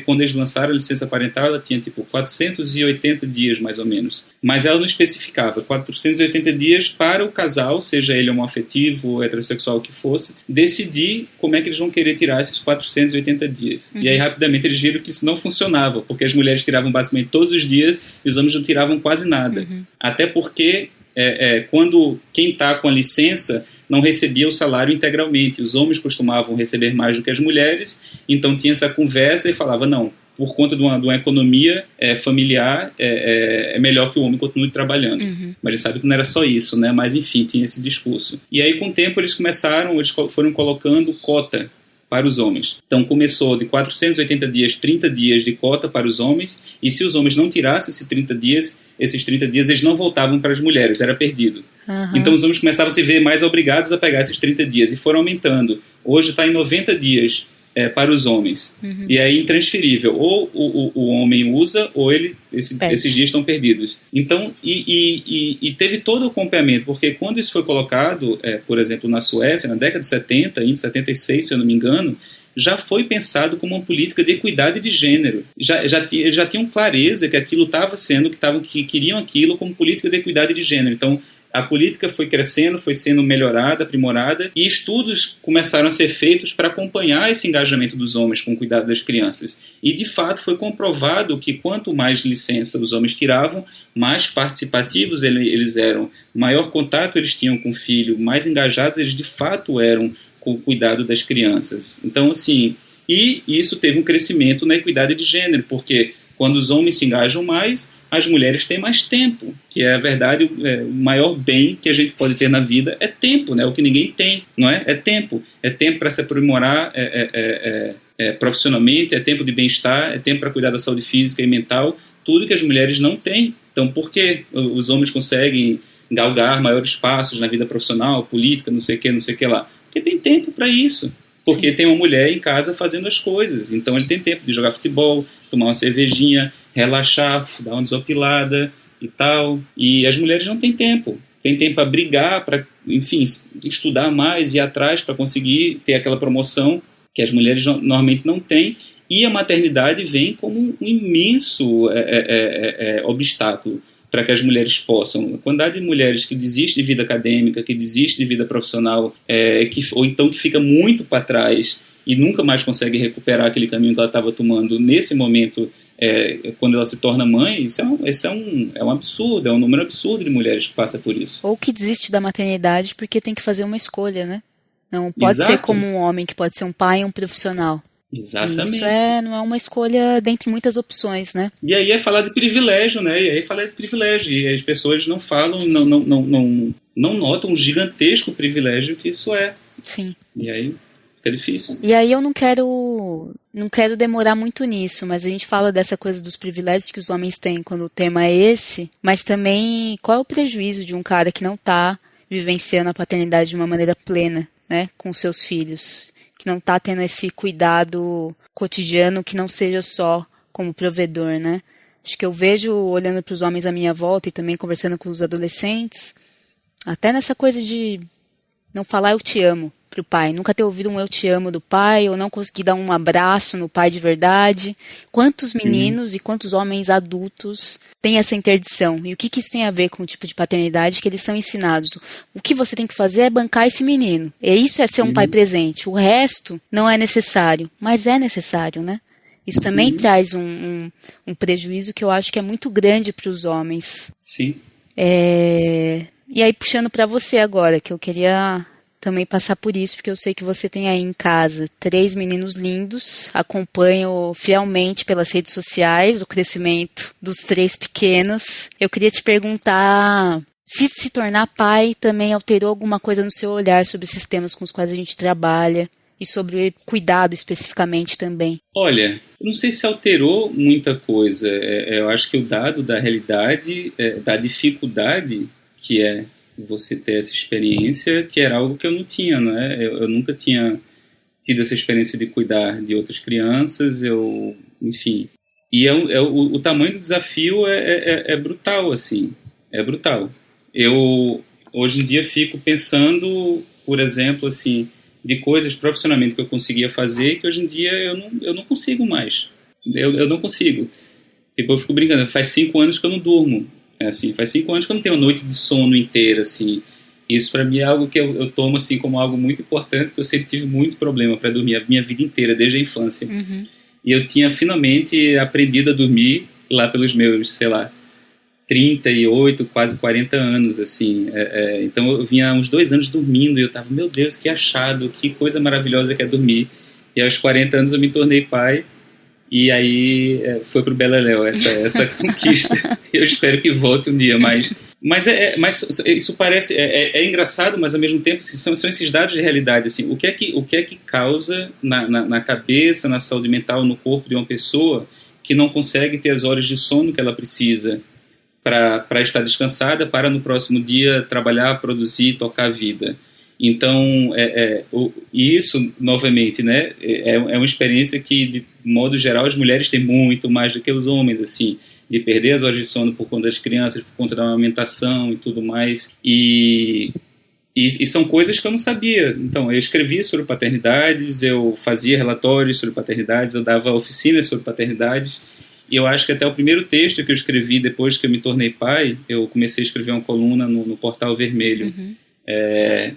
quando eles lançaram a licença parental, ela tinha tipo 480 dias mais ou menos, mas ela não especificava 480 dias para o casal, seja ele homoafetivo ou heterossexual que fosse, decidir como é que eles vão querer tirar esses 480 dias. E aí rapidamente eles viram que isso não funcionava, porque as mulheres tiravam basicamente todos os dias e os homens não tiravam quase nada. Até porque quando quem está com a licença não recebia o salário integralmente. Os homens costumavam receber mais do que as mulheres, então tinha essa conversa e falava, não, por conta de uma economia familiar, é melhor que o homem continue trabalhando. Mas a gente sabe que não era só isso, né? Mas enfim, tinha esse discurso. E aí com o tempo eles foram colocando cota para os homens. Então começou de 480 dias, 30 dias de cota para os homens, e se os homens não tirassem esses 30 dias eles não voltavam para as mulheres, era perdido. Então os homens começavam a se ver mais obrigados a pegar esses 30 dias, e foram aumentando. Hoje está em 90 dias para os homens. E é intransferível. Ou o homem usa, ou esses dias estão perdidos. Então, e teve todo o acompanhamento, porque quando isso foi colocado, por exemplo, na Suécia, na década de 70, em 76, se eu não me engano, já foi pensado como uma política de equidade de gênero. Já tinham clareza que aquilo estava sendo, que queriam aquilo como política de equidade de gênero. Então, a política foi crescendo, foi sendo melhorada, aprimorada, e estudos começaram a ser feitos para acompanhar esse engajamento dos homens com o cuidado das crianças. E, de fato, foi comprovado que quanto mais licença os homens tiravam, mais participativos eles eram, maior contato eles tinham com o filho, mais engajados eles, de fato, eram com o cuidado das crianças. Então, assim, e isso teve um crescimento na equidade de gênero, porque quando os homens se engajam mais, as mulheres têm mais tempo, que é a verdade, o maior bem que a gente pode ter na vida é tempo, né? O que ninguém tem, não é? É tempo para se aprimorar profissionalmente, é tempo de bem-estar, é tempo para cuidar da saúde física e mental, tudo que as mulheres não têm. Então, por que os homens conseguem galgar maiores passos na vida profissional, política, não sei o que lá? Porque tem tempo para isso. Porque tem uma mulher em casa fazendo as coisas. Então ele tem tempo de jogar futebol, tomar uma cervejinha, relaxar, dar uma desopilada e tal. E as mulheres não têm tempo. Tem tempo para brigar, para, enfim, estudar mais e ir atrás para conseguir ter aquela promoção que as mulheres normalmente não têm. E a maternidade vem como um imenso obstáculo para que as mulheres possam. A quantidade de mulheres que desistem de vida acadêmica, que desistem de vida profissional, ou então que fica muito para trás e nunca mais consegue recuperar aquele caminho que ela estava tomando nesse momento, quando ela se torna mãe, isso é um absurdo, é um número absurdo de mulheres que passa por isso. Ou que desiste da maternidade porque tem que fazer uma escolha, né? Não pode ser como um homem, que pode ser um pai e um profissional. Exatamente. Isso não é uma escolha dentre muitas opções, né? E aí é falar de privilégio, né? E aí falar de privilégio. E as pessoas não falam, não notam o gigantesco privilégio que isso é. Sim. E aí fica difícil. E aí eu não quero demorar muito nisso, mas a gente fala dessa coisa dos privilégios que os homens têm quando o tema é esse, mas também qual é o prejuízo de um cara que não está vivenciando a paternidade de uma maneira plena, né? Com seus filhos, não está tendo esse cuidado cotidiano que não seja só como provedor, né? Acho que eu vejo, olhando para os homens à minha volta e também conversando com os adolescentes, até nessa coisa de não falar eu te amo pro pai, nunca ter ouvido um eu te amo do pai, ou não conseguir dar um abraço no pai de verdade. Quantos meninos e quantos homens adultos têm essa interdição? E o que isso tem a ver com o tipo de paternidade que eles são ensinados? O que você tem que fazer é bancar esse menino. E isso é ser um pai presente. O resto não é necessário, mas é necessário, né? Isso também traz um prejuízo que eu acho que é muito grande para os homens. Sim. E aí, puxando para você agora, que eu queria também passar por isso, porque eu sei que você tem aí em casa 3 meninos lindos, acompanho fielmente pelas redes sociais o crescimento dos 3 pequenos. Eu queria te perguntar se tornar pai também alterou alguma coisa no seu olhar sobre esses temas com os quais a gente trabalha e sobre cuidado especificamente também. Olha, eu não sei se alterou muita coisa. Eu acho que o dado da realidade, da dificuldade que é você ter essa experiência, que era algo que eu não tinha, não é? Eu nunca tinha tido essa experiência de cuidar de outras crianças, enfim. E o tamanho do desafio é brutal, assim, é brutal. Eu, hoje em dia, fico pensando, por exemplo, assim, de coisas profissionalmente que eu conseguia fazer, que hoje em dia eu não consigo mais. Eu não consigo. Tipo, eu fico brincando, faz 5 anos que eu não durmo. Assim, faz 5 anos que eu não tenho uma noite de sono inteira, assim. Isso para mim é algo que eu tomo assim como algo muito importante, porque eu sempre tive muito problema para dormir a minha vida inteira, desde a infância. E eu tinha finalmente aprendido a dormir lá pelos meus, sei lá, 38, quase 40 anos, assim. Então eu vinha há uns 2 anos dormindo e eu tava, meu Deus, que achado, que coisa maravilhosa que é dormir. E aos 40 anos eu me tornei pai e aí foi pro beleléu essa conquista. Eu espero que volte um dia, mas isso parece engraçado, mas ao mesmo tempo assim, são esses dados de realidade, assim, o que é que causa na cabeça, na saúde mental, no corpo de uma pessoa que não consegue ter as horas de sono que ela precisa para estar descansada, para no próximo dia trabalhar, produzir, tocar a vida. Então, isso, novamente, né, é uma experiência que, de modo geral, as mulheres têm muito mais do que os homens, assim, de perder as horas de sono por conta das crianças, por conta da amamentação e tudo mais. E são coisas que eu não sabia. Então, eu escrevia sobre paternidades, eu fazia relatórios sobre paternidades, eu dava oficinas sobre paternidades. E eu acho que até o primeiro texto que eu escrevi depois que eu me tornei pai, eu comecei a escrever uma coluna no Portal Vermelho.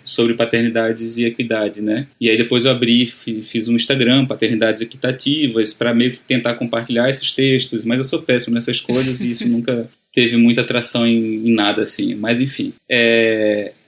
Sobre paternidades e equidade, né? E aí depois eu abri, fiz um Instagram, Paternidades Equitativas, para meio que tentar compartilhar esses textos, mas eu sou péssimo nessas coisas e isso nunca teve muita atração em nada, assim. Mas enfim.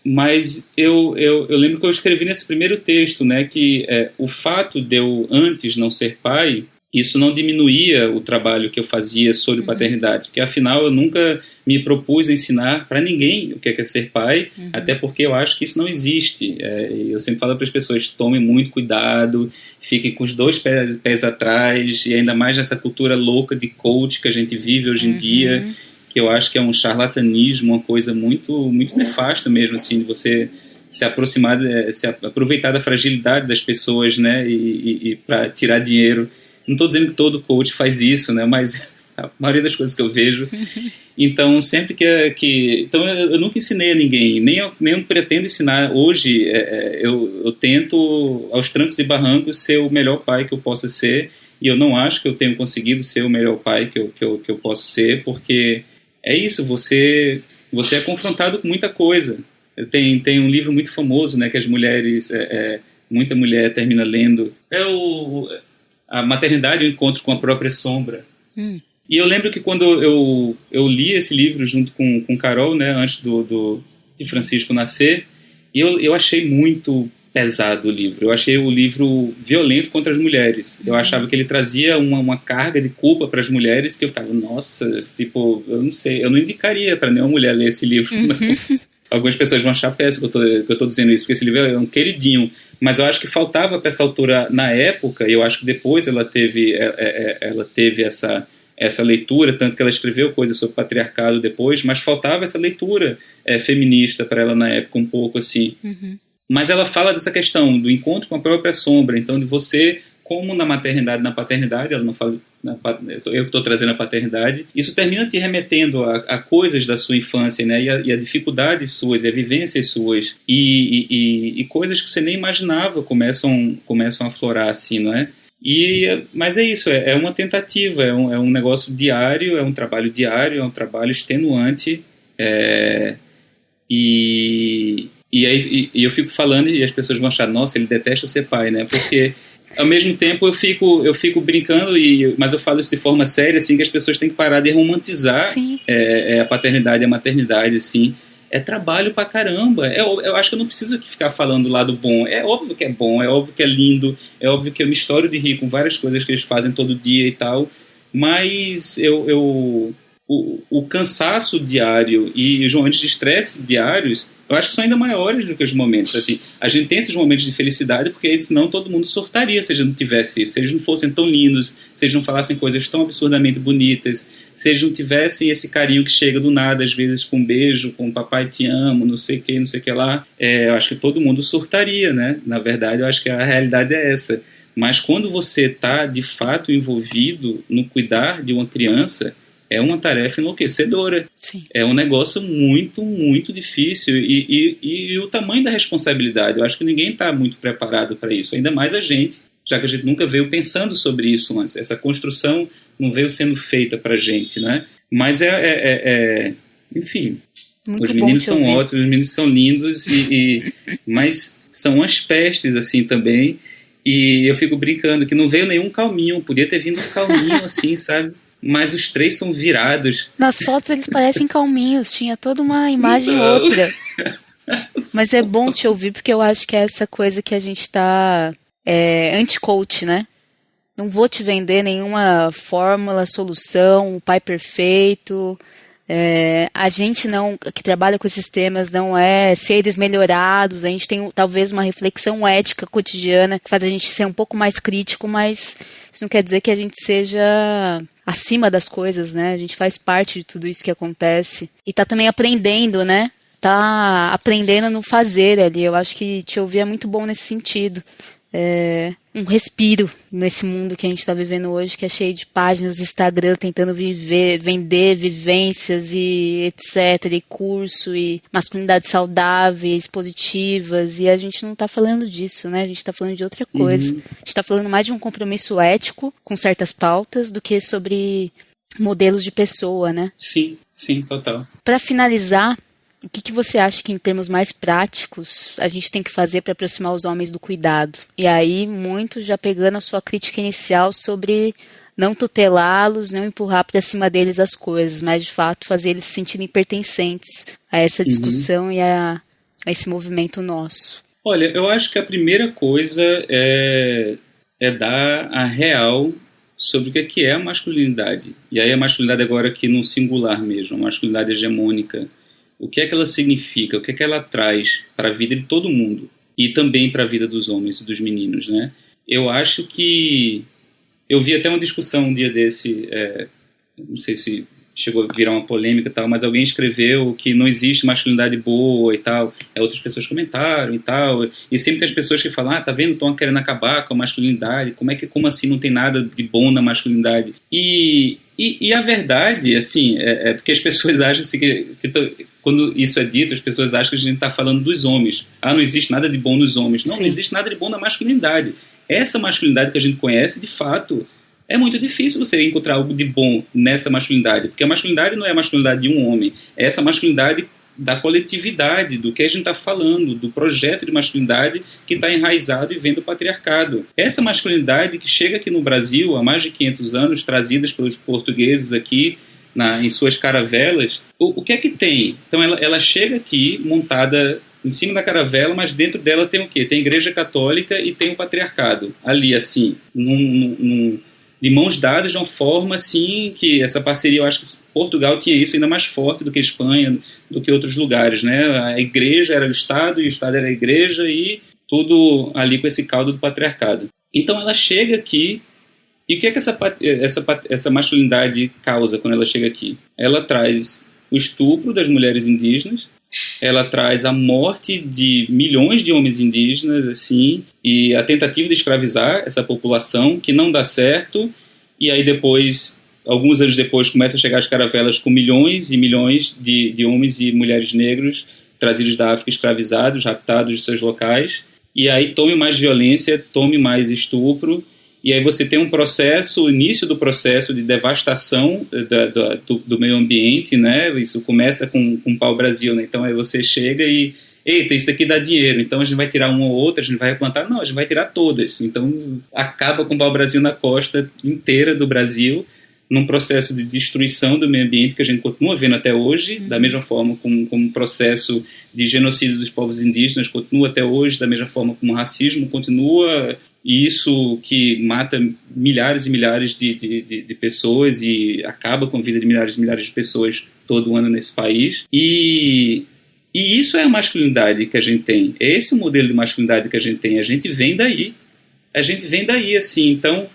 Mas eu lembro que eu escrevi nesse primeiro texto, né, que o fato de eu antes não ser pai, isso não diminuía o trabalho que eu fazia sobre paternidades, porque afinal eu nunca me propus a ensinar para ninguém o que é ser pai, até porque eu acho que isso não existe. Eu sempre falo para as pessoas, tomem muito cuidado, fiquem com os 2 pés atrás, e ainda mais nessa cultura louca de coach que a gente vive hoje em dia, que eu acho que é um charlatanismo, uma coisa muito, muito nefasta mesmo, assim, de você se aproximar, se aproveitar da fragilidade das pessoas, né, e para tirar dinheiro. Não estou dizendo que todo coach faz isso, né? Mas a maioria das coisas que eu vejo. Então, sempre então, eu nunca ensinei a ninguém, nem eu pretendo ensinar. Hoje, eu tento, aos trancos e barrancos, ser o melhor pai que eu possa ser. E eu não acho que eu tenho conseguido ser o melhor pai que eu posso ser, porque é isso, você é confrontado com muita coisa. Tem um livro muito famoso, né, que as mulheres, muita mulher termina lendo. A maternidade, o encontro com a própria sombra. E eu lembro que quando eu li esse livro junto com Carol, né, antes de Francisco nascer, e eu achei muito pesado o livro. Eu achei o livro violento contra as mulheres. Eu achava que ele trazia uma carga de culpa para as mulheres que eu ficava, nossa, tipo, eu não sei, eu não indicaria para nenhuma mulher ler esse livro. Algumas pessoas vão achar péssimo que eu estou dizendo isso, porque esse livro é um queridinho, mas eu acho que faltava para essa autora na época, e eu acho que depois ela teve essa leitura, tanto que ela escreveu coisas sobre patriarcado depois, mas faltava essa leitura feminista para ela na época um pouco assim. Mas ela fala dessa questão do encontro com a própria sombra, então de você, como na maternidade, na paternidade, ela não fala, eu que estou trazendo a paternidade, isso termina te remetendo a coisas da sua infância, né, e a dificuldades suas, e a vivências suas, e coisas que você nem imaginava começam a aflorar assim, não é? Mas é isso, é uma tentativa, é um negócio diário, é um trabalho diário, é um trabalho extenuante, e eu fico falando e as pessoas vão achar, nossa, ele detesta ser pai, né? Porque ao mesmo tempo eu fico brincando, mas eu falo isso de forma séria, assim, que as pessoas têm que parar de romantizar a paternidade e a maternidade, assim. É trabalho pra caramba. Eu acho que eu não preciso aqui ficar falando do lado bom. É óbvio que é bom, é óbvio que é lindo, é óbvio que eu me estouro de rir com várias coisas que eles fazem todo dia e tal, mas o cansaço diário e os momentos de estresse diários, eu acho que são ainda maiores do que os momentos. Assim, a gente tem esses momentos de felicidade porque senão todo mundo surtaria se a gente não tivesse isso, se eles não fossem tão lindos, se eles não falassem coisas tão absurdamente bonitas, se eles não tivessem esse carinho que chega do nada, às vezes com um beijo, com papai te amo, não sei o que lá, eu acho que todo mundo surtaria, né? Na verdade, eu acho que a realidade é essa. Mas quando você está de fato envolvido no cuidar de uma criança, é uma tarefa enlouquecedora. Sim. É um negócio muito, muito difícil. E o tamanho da responsabilidade, eu acho que ninguém está muito preparado para isso. Ainda mais a gente, já que a gente nunca veio pensando sobre isso antes. Essa construção não veio sendo feita para a gente, né? Mas enfim, muito os meninos bom são ouvir. ótimos, os meninos são lindos, mas são umas pestes assim também. E eu fico brincando que não veio nenhum calminho. Podia ter vindo um calminho assim, sabe? mas os três são virados. Nas fotos eles parecem calminhos, tinha toda uma imagem Não. outra. Mas é bom te ouvir, porque eu acho que é essa coisa que a gente tá anti-coach, né? Não vou te vender nenhuma fórmula, solução, o pai perfeito. A gente que trabalha com esses temas não é seres melhorados, a gente tem talvez uma reflexão ética cotidiana que faz a gente ser um pouco mais crítico, mas isso não quer dizer que a gente seja acima das coisas, né? A gente faz parte de tudo isso que acontece e tá também aprendendo, né? Tá aprendendo no fazer ali. Eu acho que te ouvir é muito bom nesse sentido. Um respiro nesse mundo que a gente está vivendo hoje, que é cheio de páginas do Instagram tentando vender vivências e etc, e curso, e masculinidades saudáveis, positivas, e a gente não está falando disso, né? A gente está falando de outra coisa. A gente está falando mais de um compromisso ético com certas pautas do que sobre modelos de pessoa, né? Sim, total. Para finalizar, o que você acha que, em termos mais práticos, a gente tem que fazer para aproximar os homens do cuidado? E aí, muito já pegando a sua crítica inicial sobre não tutelá-los, não empurrar para cima deles as coisas, mas, de fato, fazer eles se sentirem pertencentes a essa discussão e a esse movimento nosso. Olha, eu acho que a primeira coisa é dar a real sobre o que é a masculinidade. E aí a masculinidade agora aqui no singular mesmo, a masculinidade hegemônica. O que é que ela significa? O que é que ela traz para a vida de todo mundo? E também para a vida dos homens e dos meninos, né? Eu acho que... Eu vi até uma discussão um dia desse, não sei se chegou a virar uma polêmica e tal, mas alguém escreveu que não existe masculinidade boa e tal. Outras pessoas comentaram e tal. E sempre tem as pessoas que falam, tá vendo, estão querendo acabar com a masculinidade. Como assim não tem nada de bom na masculinidade? E a verdade, assim, é porque as pessoas acham assim, quando isso é dito, as pessoas acham que a gente está falando dos homens. Não existe nada de bom nos homens. Não existe nada de bom na masculinidade. Essa masculinidade que a gente conhece, de fato, é muito difícil você encontrar algo de bom nessa masculinidade, porque a masculinidade não é a masculinidade de um homem, é essa masculinidade da coletividade, do que a gente está falando, do projeto de masculinidade que está enraizado e vem do patriarcado. Essa masculinidade que chega aqui no Brasil há mais de 500 anos, trazidas pelos portugueses aqui em suas caravelas, o que é que tem? Então ela chega aqui montada em cima da caravela, mas dentro dela tem o quê? Tem a Igreja Católica e tem o patriarcado. Ali, assim, de mãos dadas de uma forma assim que essa parceria, eu acho que Portugal tinha isso ainda mais forte do que a Espanha, do que outros lugares, né? A igreja era o Estado e o Estado era a igreja e tudo ali com esse caldo do patriarcado. Então ela chega aqui e o que é que essa masculinidade causa quando ela chega aqui? Ela traz o estupro das mulheres indígenas, ela traz a morte de milhões de homens indígenas, assim, e a tentativa de escravizar essa população, que não dá certo, e aí depois, alguns anos depois, começam a chegar as caravelas com milhões e milhões de homens e mulheres negros trazidos da África, escravizados, raptados de seus locais, e aí tome mais violência, tome mais estupro, e aí você tem um processo, o início do processo de devastação do meio ambiente, né? Isso começa com o pau-brasil, né? Então aí você chega e, eita, isso aqui dá dinheiro, então a gente vai tirar uma ou outra, a gente vai replantar? Não, a gente vai tirar todas. Então acaba com o pau-brasil na costa inteira do Brasil, num processo de destruição do meio ambiente que a gente continua vendo até hoje, da mesma forma como um processo de genocídio dos povos indígenas continua até hoje, da mesma forma como o racismo continua, e isso que mata milhares e milhares de pessoas e acaba com a vida de milhares e milhares de pessoas todo ano nesse país. E isso é a masculinidade que a gente tem. É esse o modelo de masculinidade que a gente tem. A gente vem daí. Assim. Então,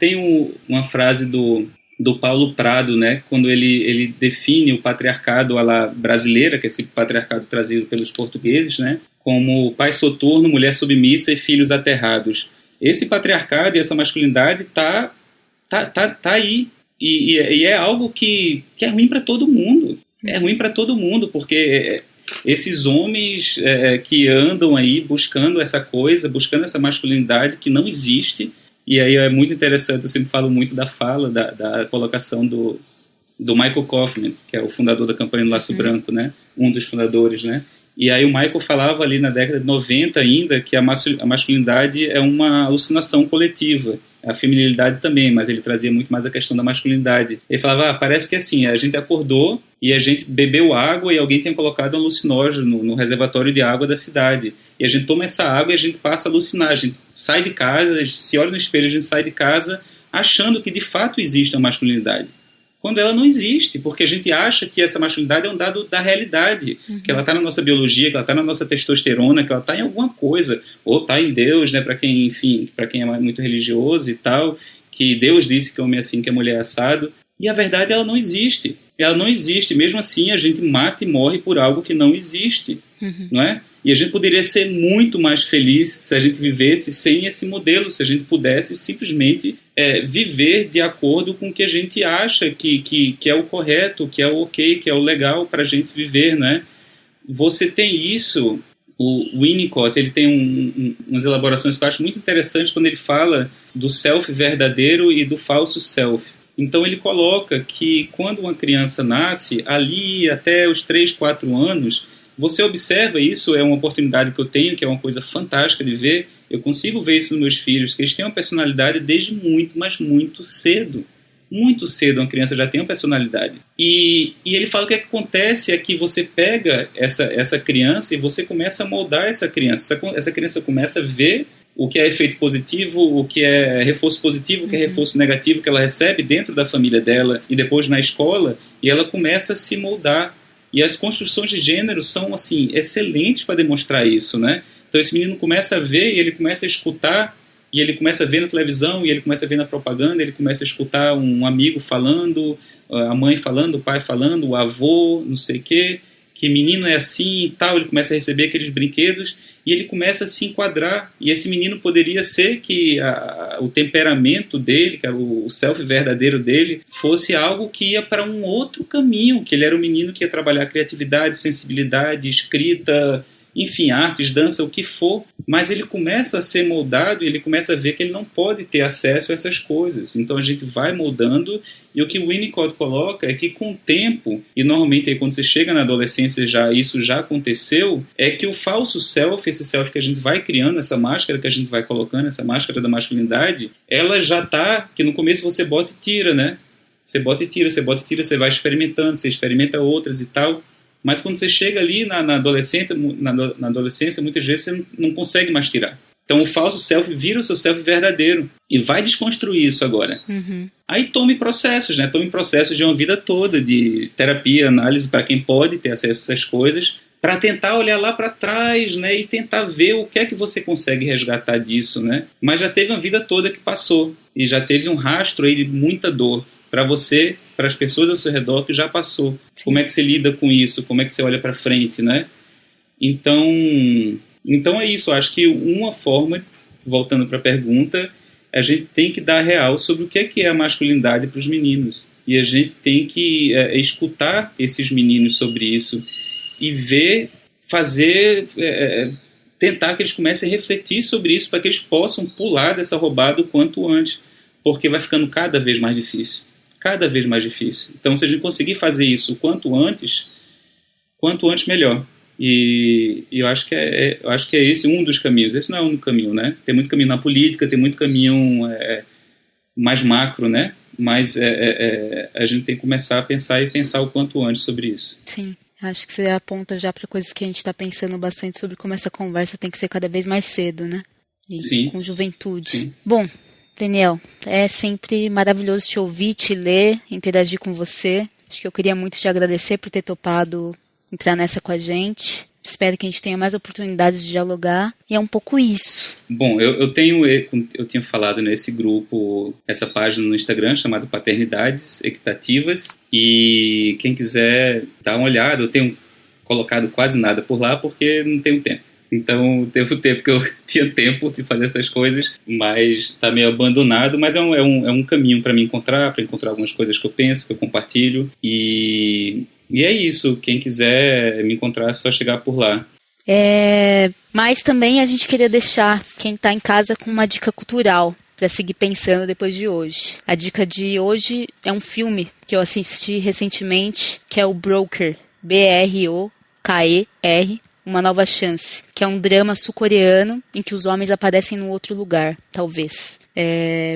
tem uma frase do Paulo Prado, né, quando ele define o patriarcado à la brasileira, que é esse patriarcado trazido pelos portugueses, né, como pai soturno, mulher submissa e filhos aterrados. Esse patriarcado e essa masculinidade tá aí. E é algo que é ruim para todo mundo. É ruim para todo mundo, porque esses homens que andam aí buscando essa coisa, buscando essa masculinidade que não existe. E aí é muito interessante, eu sempre falo muito da fala, da colocação do Michael Kaufman, que é o fundador da campanha do Laço Branco, né? Um dos fundadores, né? E aí o Michael falava ali na década de 90 ainda que a masculinidade é uma alucinação coletiva, a feminilidade também, mas ele trazia muito mais a questão da masculinidade. Ele falava, parece que assim, a gente acordou e a gente bebeu água e alguém tinha colocado um alucinógeno no reservatório de água da cidade. E a gente toma essa água e a gente passa a alucinar. A gente sai de casa, a gente se olha no espelho, a gente sai de casa achando que de fato existe a masculinidade. Quando ela não existe, porque a gente acha que essa masculinidade é um dado da realidade, que ela está na nossa biologia, que ela está na nossa testosterona, que ela está em alguma coisa, ou está em Deus, né, para quem, enfim, para quem é muito religioso e tal, que Deus disse que o homem é assim, que a mulher é assado, e a verdade ela não existe. Ela não existe, mesmo assim a gente mata e morre por algo que não existe, não é? E a gente poderia ser muito mais feliz se a gente vivesse sem esse modelo, se a gente pudesse simplesmente viver de acordo com o que a gente acha que é o correto, que é o ok, que é o legal para a gente viver, né? Você tem isso, o Winnicott, ele tem umas elaborações que eu acho muito interessantes quando ele fala do self verdadeiro e do falso self. Então ele coloca que quando uma criança nasce, ali até os 3, 4 anos, você observa isso, é uma oportunidade que eu tenho, que é uma coisa fantástica de ver. Eu consigo ver isso nos meus filhos, que eles têm uma personalidade desde muito, mas muito cedo. Muito cedo uma criança já tem uma personalidade. E ele fala que o que acontece é que você pega essa criança e você começa a moldar essa criança. Essa criança começa a ver o que é efeito positivo, o que é reforço positivo, o que é reforço negativo que ela recebe dentro da família dela e depois na escola, e ela começa a se moldar. E as construções de gênero são, assim, excelentes para demonstrar isso, né? Então esse menino começa a ver e ele começa a escutar, e ele começa a ver na televisão, e ele começa a ver na propaganda, ele começa a escutar um amigo falando, a mãe falando, o pai falando, o avô, não sei o quê, que menino é assim e tal, ele começa a receber aqueles brinquedos, e ele começa a se enquadrar, e esse menino poderia ser que o temperamento dele, que o self verdadeiro dele, fosse algo que ia para um outro caminho, que ele era um menino que ia trabalhar criatividade, sensibilidade, escrita, enfim, artes, dança, o que for, mas ele começa a ser moldado e ele começa a ver que ele não pode ter acesso a essas coisas. Então a gente vai moldando, e o que o Winnicott coloca é que com o tempo, e normalmente aí, quando você chega na adolescência isso já aconteceu, é que o falso self, esse self que a gente vai criando, essa máscara que a gente vai colocando, essa máscara da masculinidade, ela já tá, que no começo você bota e tira, né? Você bota e tira, você bota e tira, você vai experimentando, você experimenta outras e tal. Mas quando você chega ali na adolescência, muitas vezes você não consegue mais tirar. Então o falso self vira o seu self verdadeiro e vai desconstruir isso agora. Aí tome processos, né? Tome processos de uma vida toda de terapia, análise para quem pode ter acesso a essas coisas, para tentar olhar lá para trás, né? E tentar ver o que é que você consegue resgatar disso, né? Mas já teve uma vida toda que passou e já teve um rastro aí de muita dor para você, para as pessoas ao seu redor que já passou. Sim. Como é que você lida com isso? Como é que você olha para frente, né? Então é isso. Eu acho que uma forma, voltando para a pergunta, a gente tem que dar real sobre o que é a masculinidade para os meninos. E a gente tem que escutar esses meninos sobre isso e ver, fazer, tentar que eles comecem a refletir sobre isso para que eles possam pular dessa roubada o quanto antes, porque vai ficando cada vez mais difícil. Cada vez mais difícil. Então, se a gente conseguir fazer isso o quanto antes melhor. E eu acho que é esse um dos caminhos. Esse não é um caminho, né? Tem muito caminho na política, tem muito caminho mais macro, né? Mas a gente tem que começar a pensar o quanto antes sobre isso. Sim. Acho que você aponta já para coisas que a gente está pensando bastante sobre como essa conversa tem que ser cada vez mais cedo, né? E sim. Com juventude. Sim. Bom, Daniel, é sempre maravilhoso te ouvir, te ler, interagir com você. Acho que eu queria muito te agradecer por ter topado entrar nessa com a gente. Espero que a gente tenha mais oportunidades de dialogar. E é um pouco isso. Bom, eu tinha falado nesse grupo, essa página no Instagram chamada Paternidades Equitativas. E quem quiser dar uma olhada, eu tenho colocado quase nada por lá porque não tenho tempo. Então, teve o tempo que eu tinha tempo de fazer essas coisas, mas está meio abandonado. Mas é um caminho para me encontrar, para encontrar algumas coisas que eu penso, que eu compartilho. E é isso. Quem quiser me encontrar é só chegar por lá. Mas também a gente queria deixar quem está em casa com uma dica cultural para seguir pensando depois de hoje. A dica de hoje é um filme que eu assisti recentemente, que é o Broker, Broker. Uma Nova Chance, que é um drama sul-coreano em que os homens aparecem num outro lugar, talvez.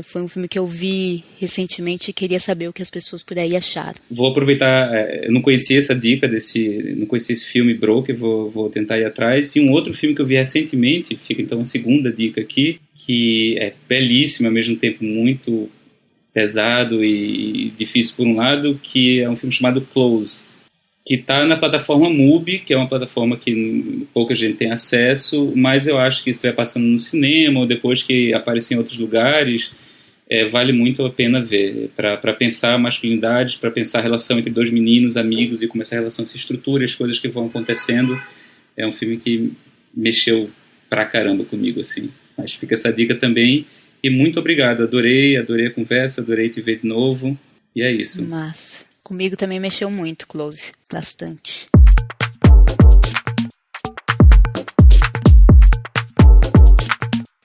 Foi um filme que eu vi recentemente e queria saber o que as pessoas por aí acharam. Vou aproveitar, eu não conhecia essa dica não conhecia esse filme Broke, vou tentar ir atrás. E um outro filme que eu vi recentemente, fica então a segunda dica aqui, que é belíssimo, ao mesmo tempo muito pesado e difícil por um lado, que é um filme chamado Close, que está na plataforma MUBI, que é uma plataforma que pouca gente tem acesso, mas eu acho que se estiver passando no cinema ou depois que aparecer em outros lugares, vale muito a pena ver, para pensar a masculinidade, para pensar a relação entre dois meninos, amigos, e como essa relação se estrutura, as coisas que vão acontecendo. É um filme que mexeu pra caramba comigo, assim. Mas fica essa dica também, e muito obrigado, adorei a conversa, adorei te ver de novo, e é isso. Massa. Comigo também mexeu muito, Close. Bastante.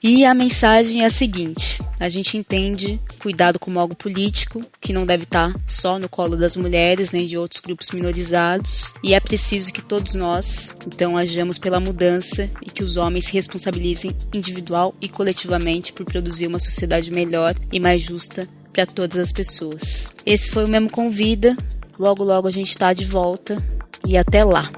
E a mensagem é a seguinte: a gente entende cuidado como algo político, que não deve estar só no colo das mulheres nem de outros grupos minorizados, e é preciso que todos nós, então, hajamos pela mudança e que os homens se responsabilizem individual e coletivamente por produzir uma sociedade melhor e mais justa para todas as pessoas. Esse foi o Memo Convida. Logo, logo a gente está de volta e até lá!